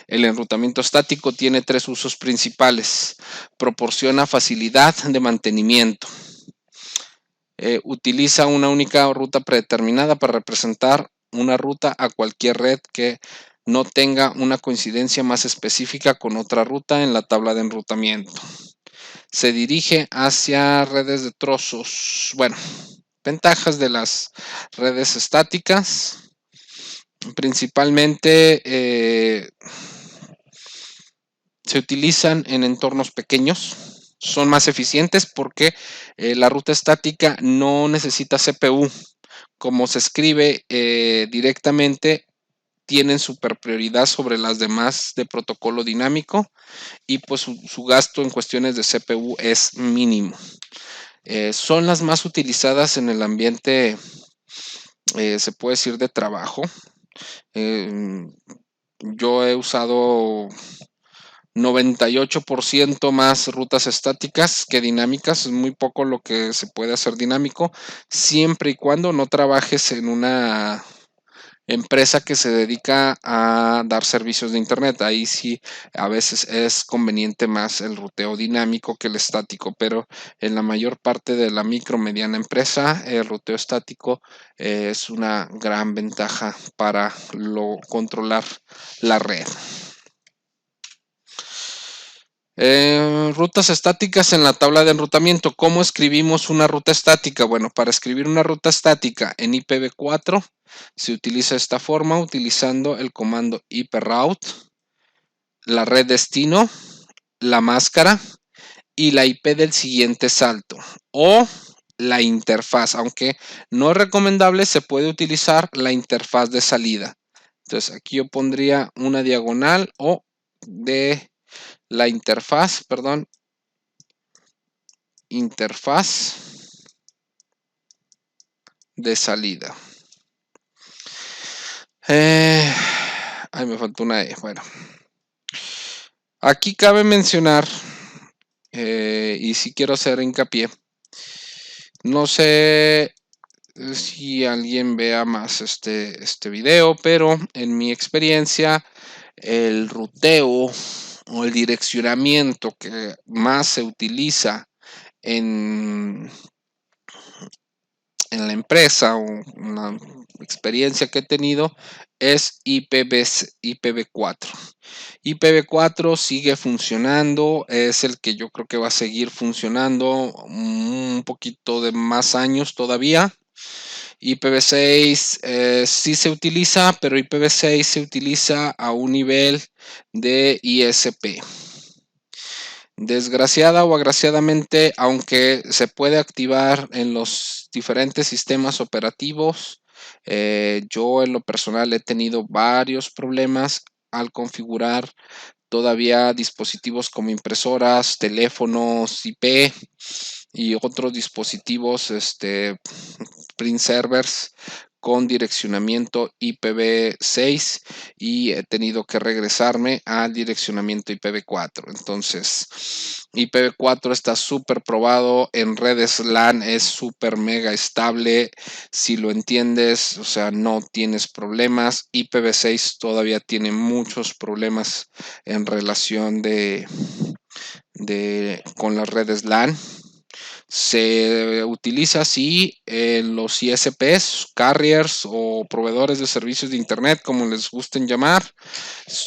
El enrutamiento estático tiene 3 usos principales. Proporciona facilidad de mantenimiento. Utiliza una única ruta predeterminada para representar una ruta a cualquier red que no tenga una coincidencia más específica con otra ruta en la tabla de enrutamiento. Se dirige hacia redes de trozos. Bueno, ventajas de las redes estáticas. Principalmente se utilizan en entornos pequeños. Son más eficientes porque la ruta estática no necesita CPU. Como se escribe directamente, tienen super prioridad sobre las demás de protocolo dinámico y pues su gasto en cuestiones de CPU es mínimo. Son las más utilizadas en el ambiente, se puede decir, de trabajo. Yo he usado 98% más rutas estáticas que dinámicas. Es muy poco lo que se puede hacer dinámico, siempre y cuando no trabajes en una empresa que se dedica a dar servicios de internet. Ahí sí, a veces es conveniente más el ruteo dinámico que el estático, pero en la mayor parte de la micro mediana empresa, el ruteo estático es una gran ventaja para controlar la red. Rutas estáticas en la tabla de enrutamiento. ¿Cómo escribimos una ruta estática? Bueno, para escribir una ruta estática en IPv4 se utiliza esta forma utilizando el comando iproute, la red destino, la máscara y la IP del siguiente salto o la interfaz. Aunque no es recomendable, se puede utilizar la interfaz de salida. Entonces aquí yo pondría una diagonal o de la interfaz, perdón, interfaz de salida. Ay, me faltó una E. Bueno, aquí cabe mencionar, y si quiero hacer hincapié, no sé si alguien vea más este video, pero en mi experiencia, el ruteo o el direccionamiento que más se utiliza en la empresa o una experiencia que he tenido es IPv4. IPv4 sigue funcionando, es el que yo creo que va a seguir funcionando un poquito de más años todavía. IPv6 sí se utiliza, pero IPv6 se utiliza a un nivel de ISP. Desgraciada o agraciadamente, aunque se puede activar en los diferentes sistemas operativos, yo en lo personal he tenido varios problemas al configurar todavía dispositivos como impresoras, teléfonos IP y otros dispositivos print servers con direccionamiento IPv6 y he tenido que regresarme al direccionamiento IPv4. Entonces, IPv4 está súper probado en redes LAN, es súper mega estable. Si lo entiendes, o sea, no tienes problemas. IPv6 todavía tiene muchos problemas en relación con las redes LAN. Se utiliza así en los ISPs, carriers o proveedores de servicios de internet, como les gusten llamar.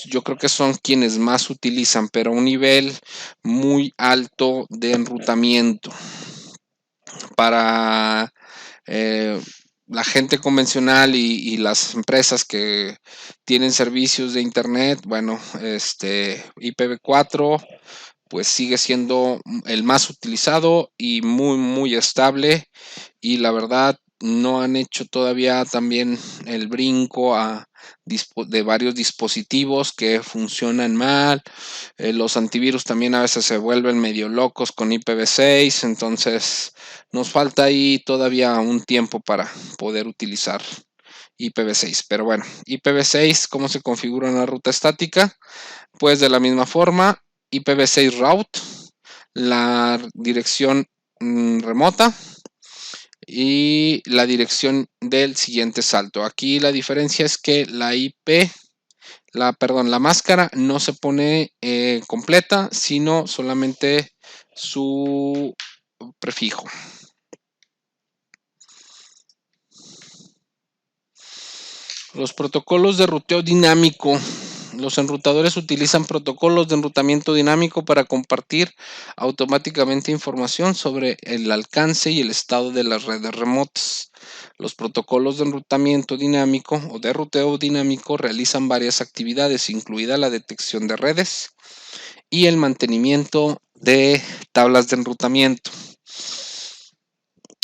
Yo creo que son quienes más utilizan, pero a un nivel muy alto de enrutamiento. Para la gente convencional y las empresas que tienen servicios de internet, bueno, IPv4 pues sigue siendo el más utilizado y muy estable, y la verdad no han hecho todavía también el brinco de varios dispositivos que funcionan mal. Los antivirus también a veces se vuelven medio locos con IPv6, entonces nos falta ahí todavía un tiempo para poder utilizar IPv6. Pero bueno, IPv6, ¿cómo se configura una ruta estática? Pues de la misma forma, IPv6 route, la dirección remota y la dirección del siguiente salto. Aquí la diferencia es que la IP, la máscara no se pone completa, sino solamente su prefijo. Los protocolos de ruteo dinámico. Los enrutadores utilizan protocolos de enrutamiento dinámico para compartir automáticamente información sobre el alcance y el estado de las redes remotas. Los protocolos de enrutamiento dinámico o de ruteo dinámico realizan varias actividades, incluida la detección de redes y el mantenimiento de tablas de enrutamiento.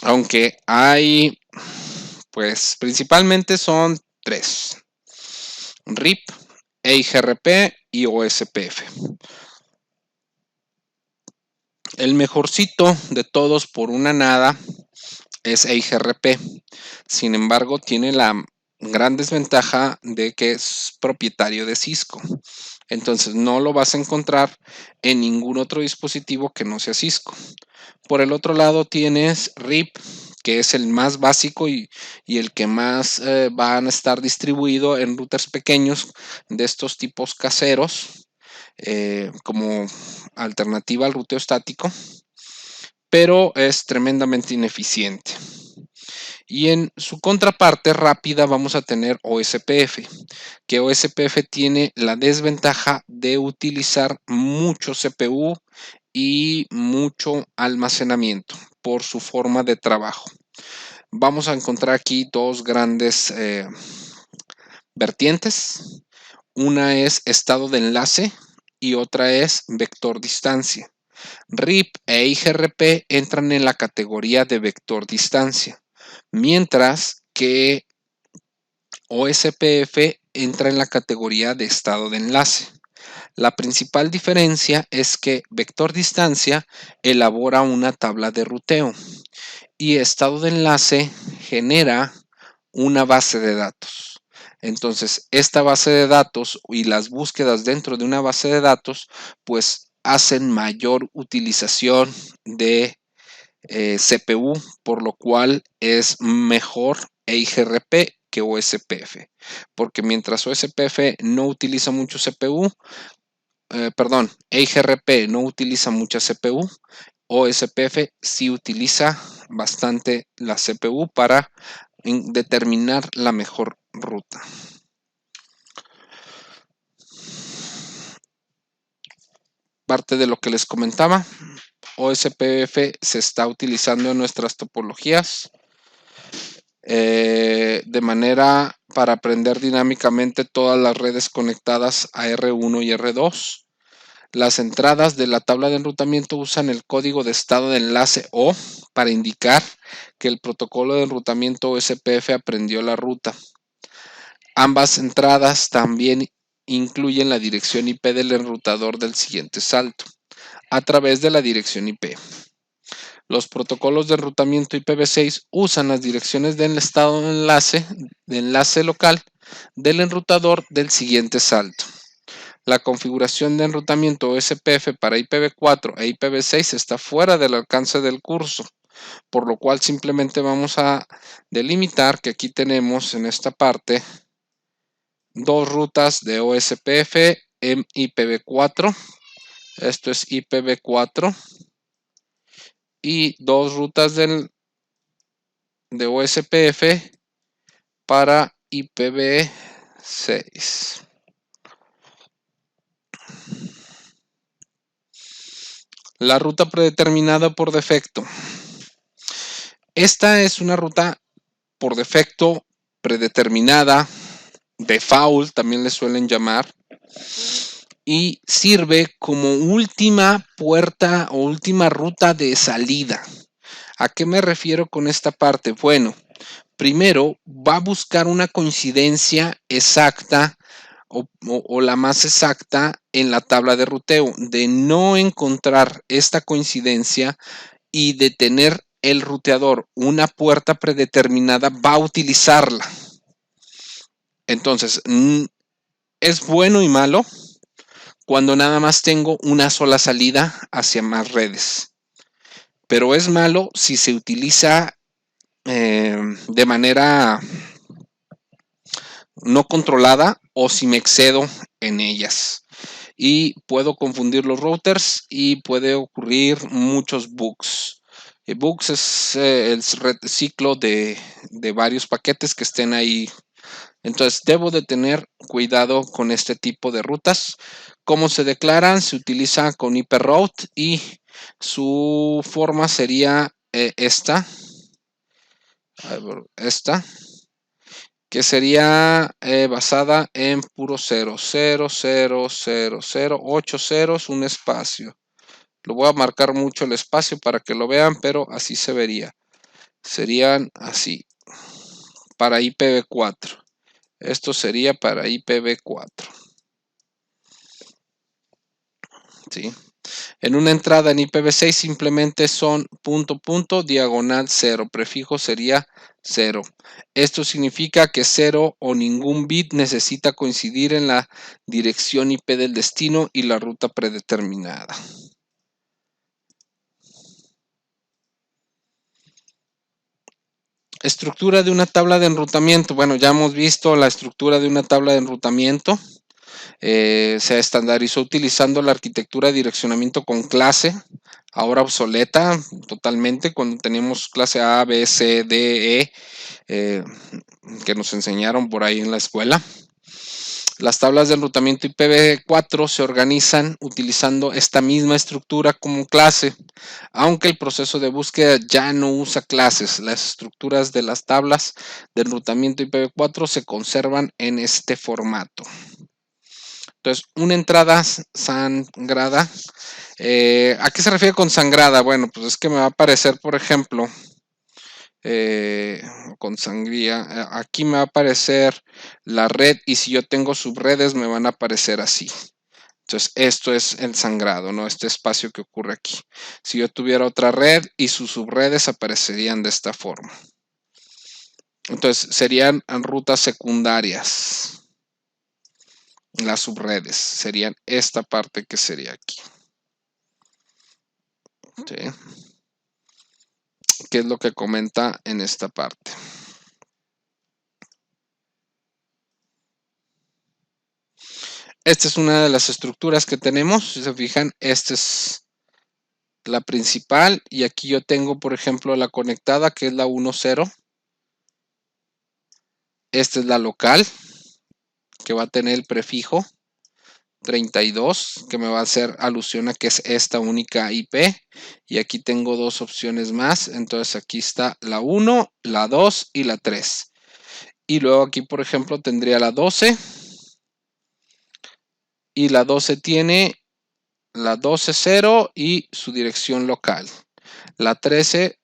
Aunque hay, pues principalmente son tres: RIP, EIGRP y OSPF. El mejorcito de todos por una nada es EIGRP. Sin embargo, tiene la gran desventaja de que es propietario de Cisco. Entonces no lo vas a encontrar en ningún otro dispositivo que no sea Cisco. Por el otro lado tienes RIP, que es el más básico y el que más van a estar distribuido en routers pequeños de estos tipos caseros, como alternativa al ruteo estático, pero es tremendamente ineficiente. Y en su contraparte rápida vamos a tener OSPF, que OSPF tiene la desventaja de utilizar mucho CPU y mucho almacenamiento por su forma de trabajo. Vamos a encontrar aquí dos grandes vertientes. Una es estado de enlace y otra es vector distancia. RIP e IGRP entran en la categoría de vector distancia, mientras que OSPF entra en la categoría de estado de enlace. La principal diferencia es que vector distancia elabora una tabla de ruteo y estado de enlace genera una base de datos. Entonces, esta base de datos y las búsquedas dentro de una base de datos, pues hacen mayor utilización de CPU, por lo cual es mejor EIGRP que OSPF, porque mientras OSPF no utiliza mucho CPU, EIGRP no utiliza mucha CPU, OSPF sí utiliza bastante la CPU para determinar la mejor ruta. Parte de lo que les comentaba, OSPF se está utilizando en nuestras topologías de manera para aprender dinámicamente todas las redes conectadas a R1 y R2. Las entradas de la tabla de enrutamiento usan el código de estado de enlace O para indicar que el protocolo de enrutamiento OSPF aprendió la ruta. Ambas entradas también incluyen la dirección IP del enrutador del siguiente salto a través de la dirección IP. Los protocolos de enrutamiento IPv6 usan las direcciones del estado de enlace local del enrutador del siguiente salto. La configuración de enrutamiento OSPF para IPv4 e IPv6 está fuera del alcance del curso, por lo cual simplemente vamos a delimitar que aquí tenemos en esta parte dos rutas de OSPF en IPv4. Esto es IPv4 y dos rutas de OSPF para IPv6. La ruta predeterminada por defecto. Esta es una ruta por defecto predeterminada, default también le suelen llamar, y sirve como última puerta o última ruta de salida. ¿A qué me refiero con esta parte? Bueno, primero va a buscar una coincidencia exacta o la más exacta en la tabla de ruteo. De no encontrar esta coincidencia y de tener el ruteador una puerta predeterminada, va a utilizarla. Entonces, es bueno y malo cuando nada más tengo una sola salida hacia más redes. Pero es malo si se utiliza de manera no controlada o si me excedo en ellas. Y puedo confundir los routers y puede ocurrir muchos bugs. Bugs es el ciclo de varios paquetes que estén ahí. Entonces debo de tener cuidado con este tipo de rutas. ¿Cómo se declaran? Se utiliza con hyperroute y su forma sería esta, que sería basada en puro 0, 0, 0, 0, 0, 8 ceros, un espacio. Lo voy a marcar mucho el espacio para que lo vean, pero así se vería. Serían así, para IPv4. Esto sería para IPv4. ¿Sí? En una entrada en IPv6 simplemente son punto, punto, diagonal 0. Prefijo sería 0. Esto significa que 0 o ningún bit necesita coincidir en la dirección IP del destino y la ruta predeterminada. Estructura de una tabla de enrutamiento. Bueno, ya hemos visto la estructura de una tabla de enrutamiento. Se estandarizó utilizando la arquitectura de direccionamiento con clase, ahora obsoleta totalmente cuando tenemos clase A, B, C, D, E, que nos enseñaron por ahí en la escuela. Las tablas de enrutamiento IPv4 se organizan utilizando esta misma estructura como clase, aunque el proceso de búsqueda ya no usa clases. Las estructuras de las tablas de enrutamiento IPv4 se conservan en este formato. Entonces, una entrada sangrada. ¿A qué se refiere con sangrada? Bueno, pues es que me va a aparecer, por ejemplo, con sangría. Aquí me va a aparecer la red y si yo tengo subredes me van a aparecer así. Entonces, esto es el sangrado, ¿no? Este espacio que ocurre aquí. Si yo tuviera otra red y sus subredes aparecerían de esta forma. Entonces, serían rutas secundarias. Las subredes serían esta parte que sería aquí. ¿Sí? ¿Qué es lo que comenta en esta parte? Esta es una de las estructuras que tenemos. Si se fijan, esta es la principal y aquí yo tengo, por ejemplo, la conectada que es la 1.0. Esta es la local que va a tener el prefijo 32 que me va a hacer alusión a que es esta única IP y aquí tengo dos opciones más. Entonces aquí está la 1, la 2 y la 3. Y luego aquí, por ejemplo, tendría la 12 y la 12 tiene la 12.0 y su dirección local. La 13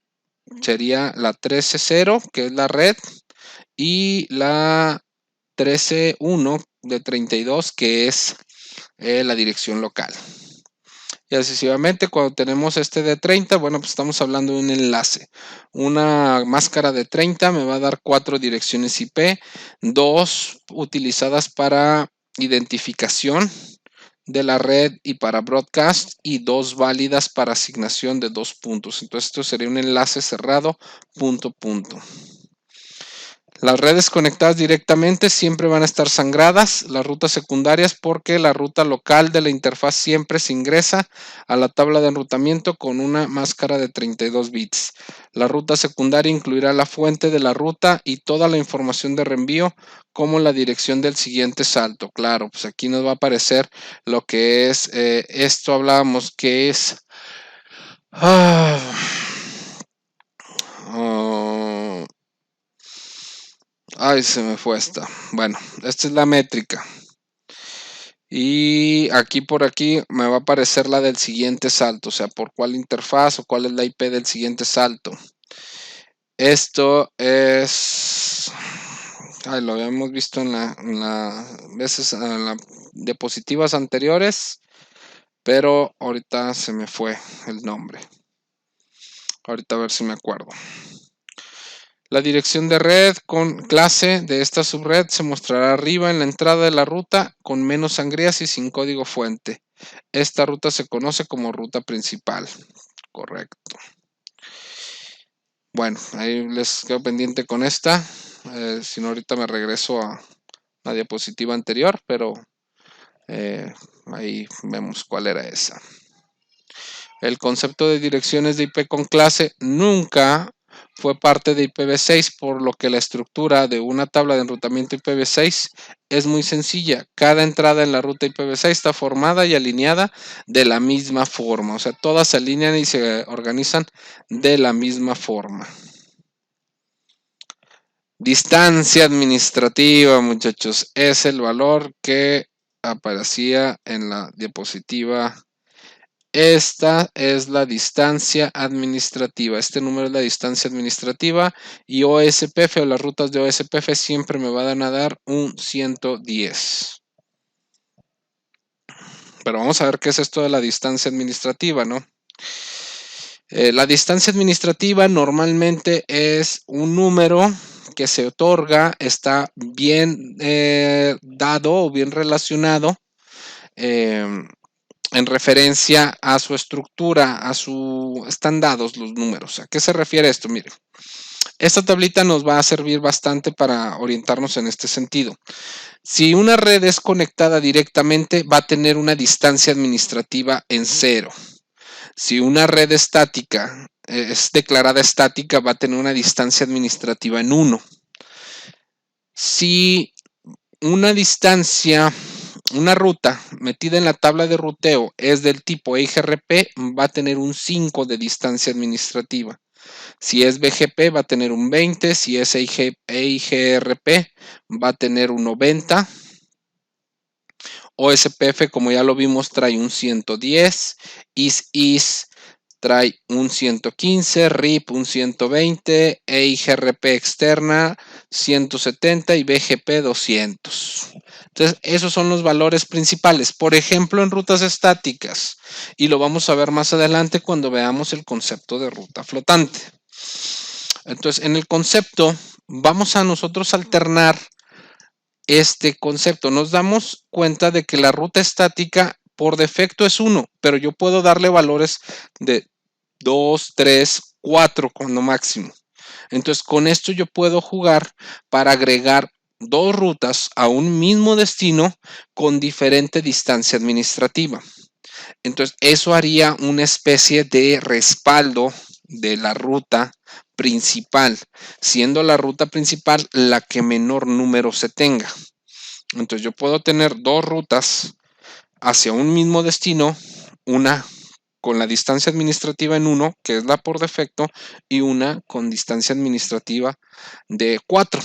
sería la 13.0, que es la red, y la 13.1 de 32, que es la dirección local. Y sucesivamente, cuando tenemos este de 30, bueno, pues estamos hablando de un enlace. Una máscara de 30 me va a dar 4 direcciones IP, 2 utilizadas para identificación de la red y para broadcast y 2 válidas para asignación de 2 puntos. Entonces esto sería un enlace cerrado punto punto. Las redes conectadas directamente siempre van a estar sangradas, las rutas secundarias porque la ruta local de la interfaz siempre se ingresa a la tabla de enrutamiento con una máscara de 32 bits. La ruta secundaria incluirá la fuente de la ruta y toda la información de reenvío como la dirección del siguiente salto. Claro, pues aquí nos va a aparecer lo que es, esto hablábamos que es... Ay, se me fue esta. Bueno, esta es la métrica. Y aquí por aquí me va a aparecer la del siguiente salto, o sea, por cuál interfaz o cuál es la IP del siguiente salto. Esto es... Ay, lo habíamos visto en las diapositivas anteriores, pero ahorita se me fue el nombre. Ahorita a ver si me acuerdo. La dirección de red con clase de esta subred se mostrará arriba en la entrada de la ruta con menos sangrías y sin código fuente. Esta ruta se conoce como ruta principal. Correcto. Bueno, ahí les quedo pendiente con esta. Si no, ahorita me regreso a la diapositiva anterior, pero ahí vemos cuál era esa. El concepto de direcciones de IP con clase nunca fue parte de IPv6, por lo que la estructura de una tabla de enrutamiento IPv6 es muy sencilla. Cada entrada en la ruta IPv6 está formada y alineada de la misma forma. O sea, todas se alinean y se organizan de la misma forma. Distancia administrativa, muchachos, es el valor que aparecía en la diapositiva. Esta es la distancia administrativa. Este número es la distancia administrativa y OSPF o las rutas de OSPF siempre me van a dar un 110. Pero vamos a ver qué es esto de la distancia administrativa, ¿no? La distancia administrativa normalmente es un número que se otorga, está bien dado o bien relacionado en referencia a su estructura, están dados los números. ¿A qué se refiere esto? Mire, esta tablita nos va a servir bastante para orientarnos en este sentido. Si una red es conectada directamente, va a tener una distancia administrativa en 0. Si una red estática es declarada estática, va a tener una distancia administrativa en 1. Si una ruta metida en la tabla de ruteo es del tipo EIGRP, va a tener un 5 de distancia administrativa. Si es BGP, va a tener un 20. Si es EIGRP, va a tener un 90. OSPF, como ya lo vimos, trae un 110. IS trae un 115, RIP un 120, EIGRP externa 170 y BGP 200. Entonces, esos son los valores principales. Por ejemplo, en rutas estáticas, y lo vamos a ver más adelante cuando veamos el concepto de ruta flotante. Entonces, en el concepto, vamos a nosotros alternar este concepto. Nos damos cuenta de que la ruta estática por defecto es 1, pero yo puedo darle valores de 2, 3, 4 cuando máximo. Entonces, con esto yo puedo jugar para agregar 2 rutas a un mismo destino con diferente distancia administrativa. Entonces, eso haría una especie de respaldo de la ruta principal, siendo la ruta principal la que menor número se tenga. Entonces, yo puedo tener 2 rutas hacia un mismo destino, una con la distancia administrativa en 1, que es la por defecto, y una con distancia administrativa de 4.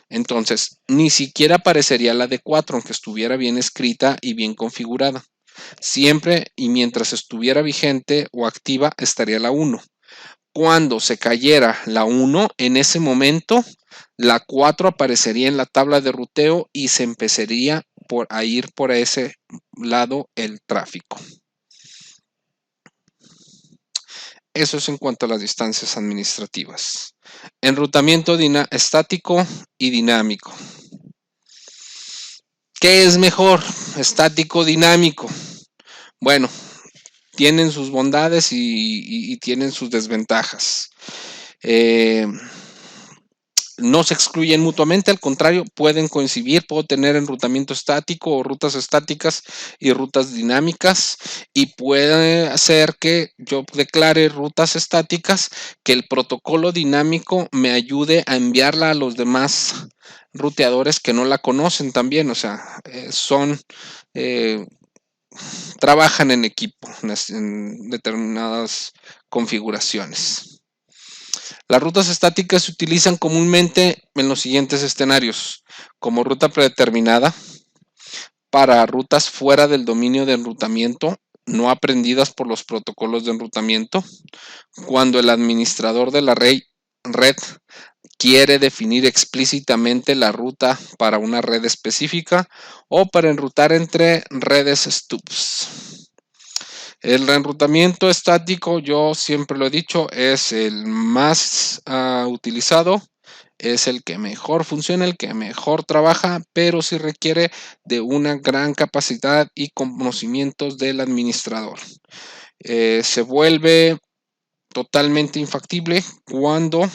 Entonces, ni siquiera aparecería la de 4, aunque estuviera bien escrita y bien configurada. Siempre y mientras estuviera vigente o activa, estaría la 1. Cuando se cayera la 1, en ese momento, la 4 aparecería en la tabla de ruteo y se empezaría a ir por ese lado el tráfico. Eso es en cuanto a las distancias administrativas. Enrutamiento estático y dinámico. ¿Qué es mejor? Estático o dinámico. Bueno, tienen sus bondades y tienen sus desventajas. No se excluyen mutuamente, al contrario, pueden coincidir. Puedo tener enrutamiento estático o rutas estáticas y rutas dinámicas, y puede hacer que yo declare rutas estáticas, que el protocolo dinámico me ayude a enviarla a los demás ruteadores que no la conocen también. O sea, trabajan en equipo en determinadas configuraciones. Las rutas estáticas se utilizan comúnmente en los siguientes escenarios: como ruta predeterminada, para rutas fuera del dominio de enrutamiento, no aprendidas por los protocolos de enrutamiento, cuando el administrador de la red quiere definir explícitamente la ruta para una red específica, o para enrutar entre redes stubs. El enrutamiento estático, yo siempre lo he dicho, es el más utilizado, es el que mejor funciona, el que mejor trabaja, pero sí requiere de una gran capacidad y conocimientos del administrador. Se vuelve totalmente infactible cuando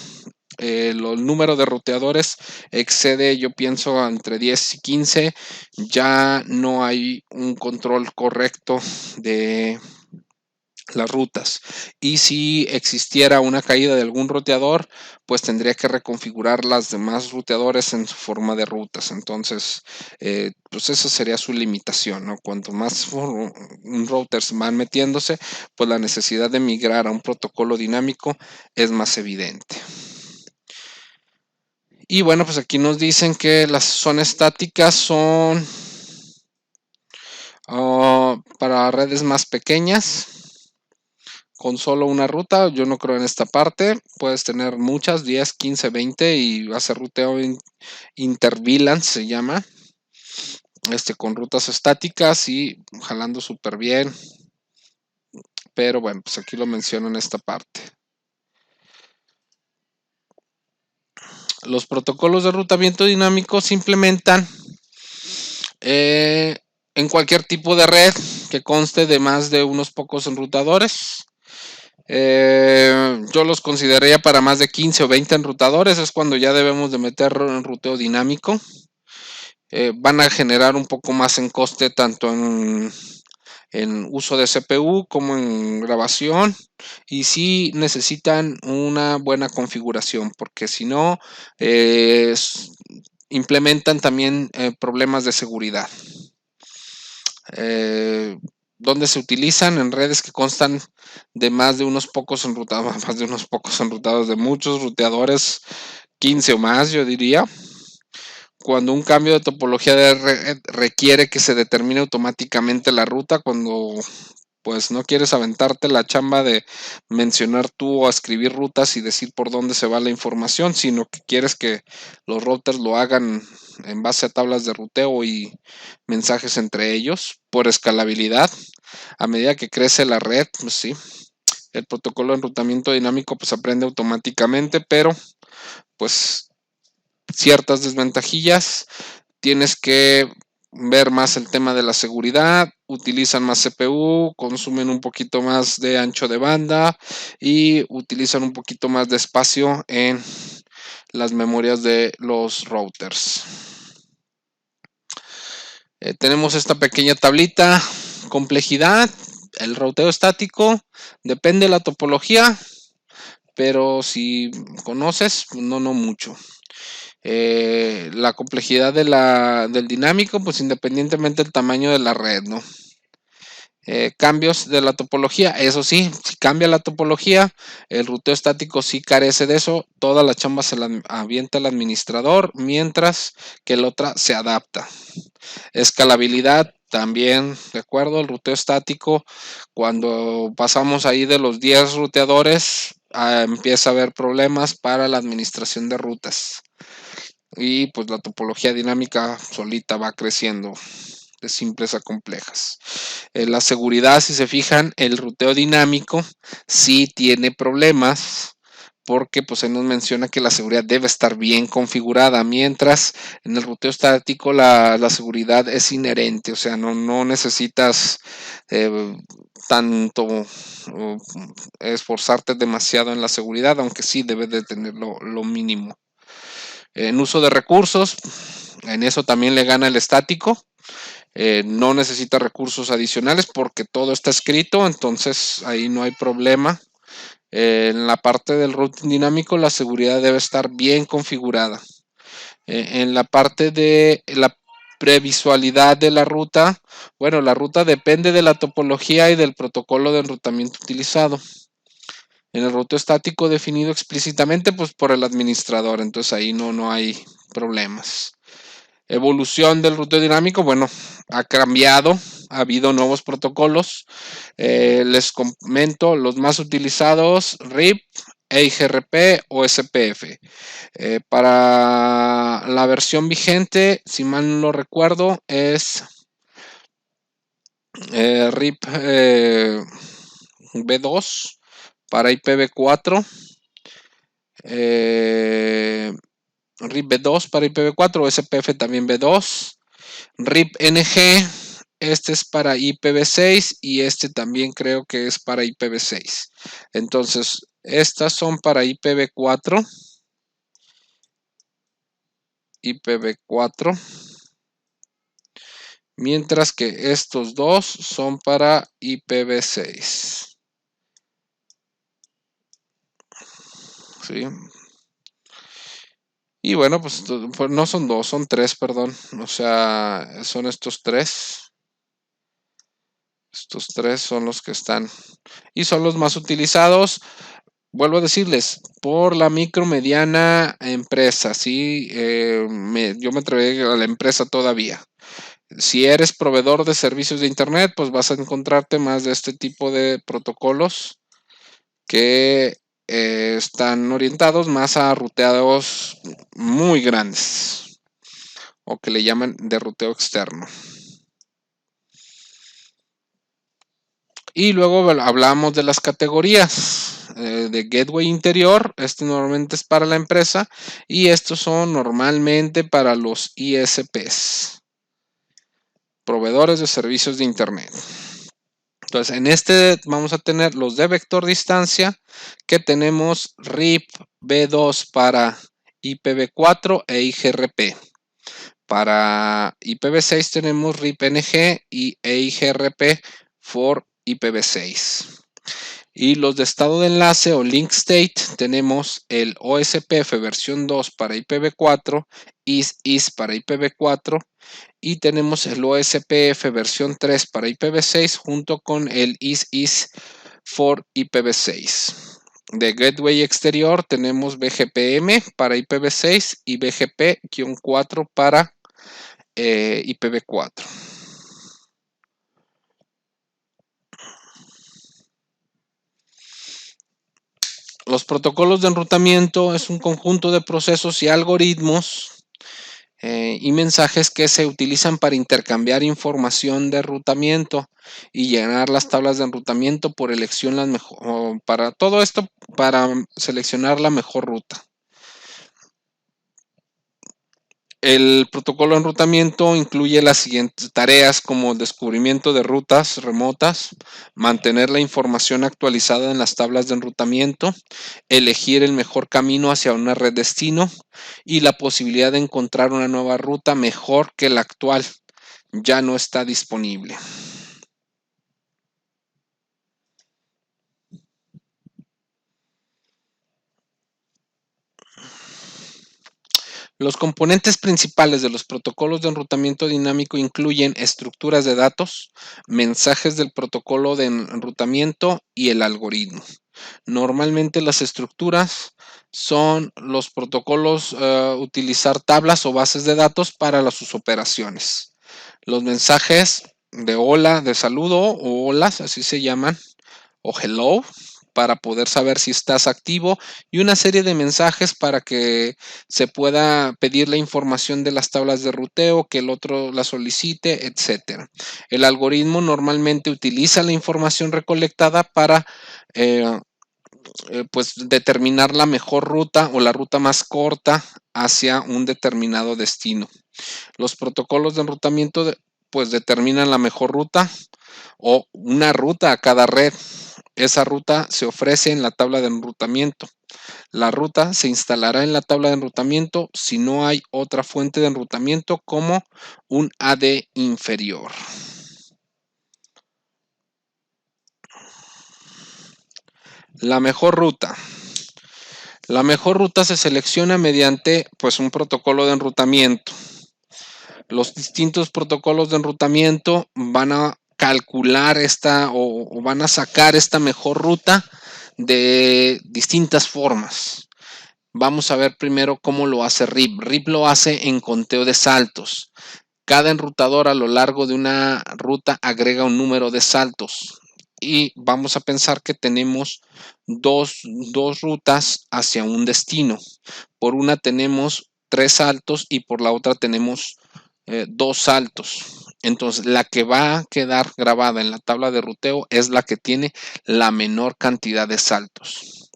el número de ruteadores excede, yo pienso, entre 10 y 15. Ya no hay un control correcto de las rutas, y si existiera una caída de algún ruteador, pues tendría que reconfigurar las demás ruteadores en su forma de rutas. Entonces, pues esa sería su limitación, ¿no? Cuanto más routers van metiéndose, pues la necesidad de migrar a un protocolo dinámico es más evidente. Y bueno, pues aquí nos dicen que las zonas estáticas son para redes más pequeñas, con solo una ruta. Yo no creo en esta parte. Puedes tener muchas, 10, 15, 20, y hacer ruteo interVLAN, se llama, con rutas estáticas y jalando súper bien. Pero bueno, pues aquí lo menciono en esta parte. Los protocolos de enrutamiento dinámico se implementan en cualquier tipo de red que conste de más de unos pocos enrutadores. Yo los consideraría para más de 15 o 20 enrutadores, es cuando ya debemos de meter un ruteo dinámico. Van a generar un poco más en coste tanto en uso de CPU como en grabación, y sí necesitan una buena configuración, porque si no implementan también problemas de seguridad. Donde se utilizan en redes que constan de más de unos pocos enrutados, de muchos ruteadores, 15 o más, yo diría. Cuando un cambio de topología de red requiere que se determine automáticamente la ruta, cuando pues no quieres aventarte la chamba de mencionar tú o escribir rutas y decir por dónde se va la información, sino que quieres que los routers lo hagan en base a tablas de ruteo y mensajes entre ellos por escalabilidad. A medida que crece la red, pues sí, el protocolo de enrutamiento dinámico pues aprende automáticamente, pero pues ciertas desventajillas. Tienes que ver más el tema de la seguridad, utilizan más CPU, consumen un poquito más de ancho de banda y utilizan un poquito más de espacio en las memorias de los routers. Tenemos esta pequeña tablita, complejidad, el routeo estático, depende de la topología, pero si conoces, no mucho. La complejidad del dinámico, pues independientemente del tamaño de la red, ¿no? Cambios de la topología, eso sí, si cambia la topología, el ruteo estático sí carece de eso, toda la chamba se la avienta el administrador, mientras que la otra se adapta. Escalabilidad también, de acuerdo, el ruteo estático, cuando pasamos ahí de los 10 ruteadores, empieza a haber problemas para la administración de rutas. Y pues la topología dinámica solita va creciendo de simples a complejas. La seguridad, si se fijan, el ruteo dinámico sí tiene problemas, porque pues se nos menciona que la seguridad debe estar bien configurada, mientras en el ruteo estático la seguridad es inherente, o sea, no necesitas tanto esforzarte demasiado en la seguridad, aunque sí debes de tener lo mínimo. En uso de recursos, en eso también le gana el estático. No necesita recursos adicionales porque todo está escrito, entonces ahí no hay problema. En la parte del routing dinámico, la seguridad debe estar bien configurada. En la parte de la previsualidad de la ruta, bueno, la ruta depende de la topología y del protocolo de enrutamiento utilizado. En el ruteo estático definido explícitamente pues por el administrador, entonces ahí no hay problemas. Evolución del ruteo dinámico, bueno, ha cambiado, ha habido nuevos protocolos. Les comento los más utilizados: RIP, EIGRP o SPF. Para la versión vigente, si mal no lo recuerdo, es RIP B2 para IPv4. RIP B2 para IPv4 o SPF también B2. RIP NG, este es para IPv6 y este también creo que es para IPv6. Entonces, estas son para IPv4. Mientras que estos dos son para IPv6. ¿Sí? Y bueno, pues no son dos, son tres, perdón. O sea, son estos tres. Estos tres son los que están y son los más utilizados. Vuelvo a decirles, por la micro mediana empresa, ¿sí? Yo me atrevo a la empresa todavía. Si eres proveedor de servicios de internet, pues vas a encontrarte más de este tipo de protocolos que están orientados más a ruteados muy grandes. o que le llaman de ruteo externo. Y luego hablamos de las categorías de gateway interior. Este normalmente es para la empresa y estos son normalmente para los ISPs, proveedores de servicios de internet. Entonces, en este vamos a tener los de vector distancia, que tenemos RIP V2 para IPv4 e IGRP. Para IPv6 tenemos RIP NG y IGRP for IPv6. Y los de estado de enlace o link state tenemos el OSPF versión 2 para IPv4, IS para IPv4 y tenemos el OSPF versión 3 para IPv6 junto con el IS for IPv6. De gateway exterior tenemos BGPM para IPv6 y BGP-4 para IPv4. Los protocolos de enrutamiento es un conjunto de procesos y algoritmos y mensajes que se utilizan para intercambiar información de enrutamiento y llenar las tablas de enrutamiento por elección para todo esto, para seleccionar la mejor ruta. El protocolo de enrutamiento incluye las siguientes tareas como el descubrimiento de rutas remotas, mantener la información actualizada en las tablas de enrutamiento, elegir el mejor camino hacia una red destino y la posibilidad de encontrar una nueva ruta mejor que la actual ya no está disponible. Los componentes principales de los protocolos de enrutamiento dinámico incluyen estructuras de datos, mensajes del protocolo de enrutamiento y el algoritmo. Normalmente las estructuras son los protocolos, utilizar tablas o bases de datos para sus operaciones. Los mensajes de hola, de saludo o holas, así se llaman, o hello, para poder saber si estás activo y una serie de mensajes para que se pueda pedir la información de las tablas de ruteo, que el otro la solicite, etcétera. El algoritmo normalmente utiliza la información recolectada para pues determinar la mejor ruta o la ruta más corta hacia un determinado destino. Los protocolos de enrutamiento pues determinan la mejor ruta o una ruta a cada red. Esa ruta se ofrece en la tabla de enrutamiento. La ruta se instalará en la tabla de enrutamiento si no hay otra fuente de enrutamiento como un AD inferior. La mejor ruta. La mejor ruta se selecciona mediante pues un protocolo de enrutamiento. Los distintos protocolos de enrutamiento van a calcular o van a sacar esta mejor ruta de distintas formas. Vamos a ver primero cómo lo hace RIP. RIP lo hace en conteo de saltos. Cada enrutador a lo largo de una ruta agrega un número de saltos. Y vamos a pensar que tenemos dos rutas hacia un destino. Por una tenemos 3 saltos y por la otra tenemos 2 saltos. Entonces, la que va a quedar grabada en la tabla de ruteo es la que tiene la menor cantidad de saltos.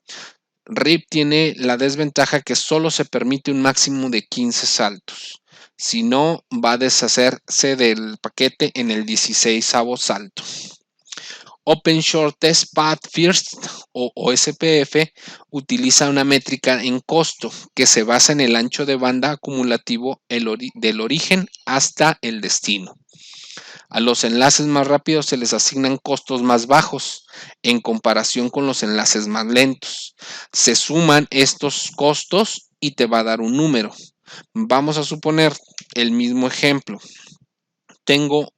RIP tiene la desventaja que solo se permite un máximo de 15 saltos. Si no, va a deshacerse del paquete en el 16º salto. Open Short Test Path First o OSPF utiliza una métrica en costo que se basa en el ancho de banda acumulativo del origen hasta el destino. A los enlaces más rápidos se les asignan costos más bajos en comparación con los enlaces más lentos. Se suman estos costos y te va a dar un número. Vamos a suponer el mismo ejemplo. Tengo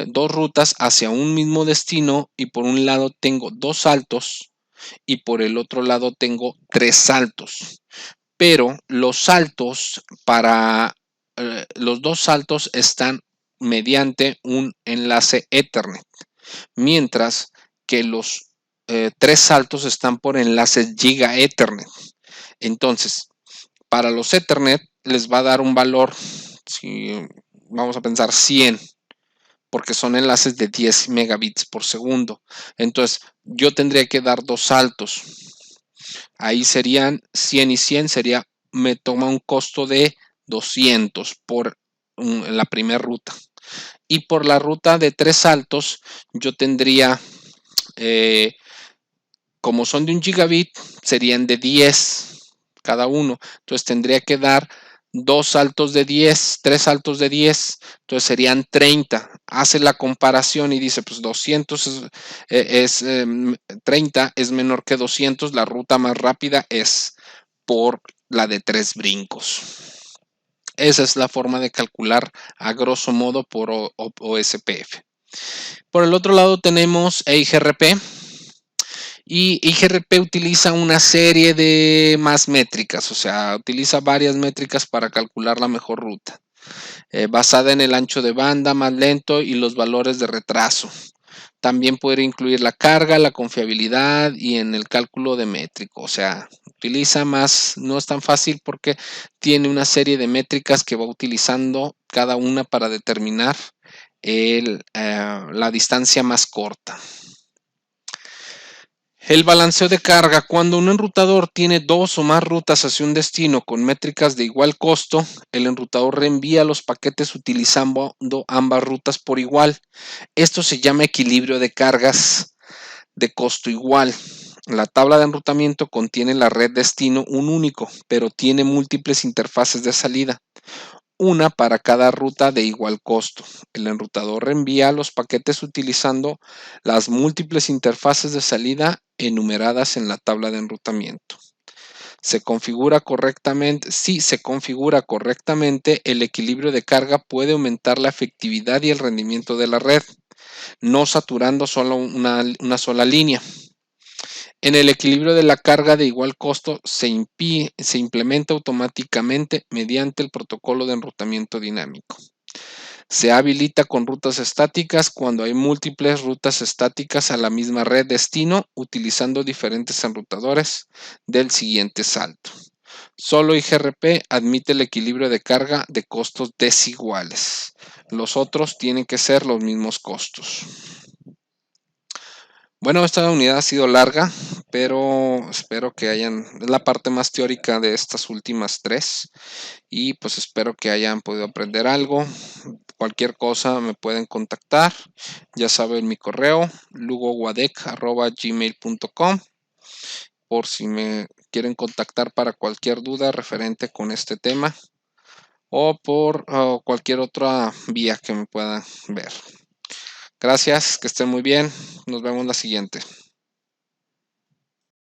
dos rutas hacia un mismo destino y por un lado tengo 2 saltos y por el otro lado tengo 3 saltos. Pero los saltos los 2 saltos están mediante un enlace Ethernet, mientras que los 3 saltos están por enlaces Giga Ethernet. Entonces, para los Ethernet les va a dar un valor, si vamos a pensar 100, porque son enlaces de 10 megabits por segundo. Entonces, yo tendría que dar dos saltos. Ahí serían 100 y 100, me toma un costo de 200 por la primera ruta. Y por la ruta de 3 saltos, yo tendría, como son de 1 gigabit, serían de 10 cada uno. Entonces tendría que dar 2 saltos de 10, 3 saltos de 10, entonces serían 30. Hace la comparación y dice, pues 200 30 es menor que 200, la ruta más rápida es por la de 3 brincos. Esa es la forma de calcular a grosso modo por OSPF. Por el otro lado tenemos EIGRP. Y IGRP utiliza una serie de más métricas, o sea, utiliza varias métricas para calcular la mejor ruta, basada en el ancho de banda más lento y los valores de retraso. También puede incluir la carga, la confiabilidad y en el cálculo de métrico, o sea, utiliza más, no es tan fácil porque tiene una serie de métricas que va utilizando cada una para determinar la distancia más corta. El balanceo de carga. Cuando un enrutador tiene dos o más rutas hacia un destino con métricas de igual costo, el enrutador reenvía los paquetes utilizando ambas rutas por igual. Esto se llama equilibrio de cargas de costo igual. La tabla de enrutamiento contiene la red destino un único, pero tiene múltiples interfaces de salida, una para cada ruta de igual costo. El enrutador reenvía los paquetes utilizando las múltiples interfaces de salida enumeradas en la tabla de enrutamiento. Si se configura correctamente, el equilibrio de carga puede aumentar la efectividad y el rendimiento de la red, no saturando solo una sola línea. En el equilibrio de la carga de igual costo se implementa automáticamente mediante el protocolo de enrutamiento dinámico. Se habilita con rutas estáticas cuando hay múltiples rutas estáticas a la misma red destino utilizando diferentes enrutadores del siguiente salto. Solo IGRP admite el equilibrio de carga de costos desiguales. Los otros tienen que ser los mismos costos. Bueno, esta unidad ha sido larga, pero espero que es la parte más teórica de estas últimas tres y pues espero que hayan podido aprender algo. Cualquier cosa me pueden contactar, ya saben mi correo lugoguadec@gmail.com por si me quieren contactar para cualquier duda referente con este tema o por cualquier otra vía que me puedan ver. Gracias, que estén muy bien, nos vemos la siguiente.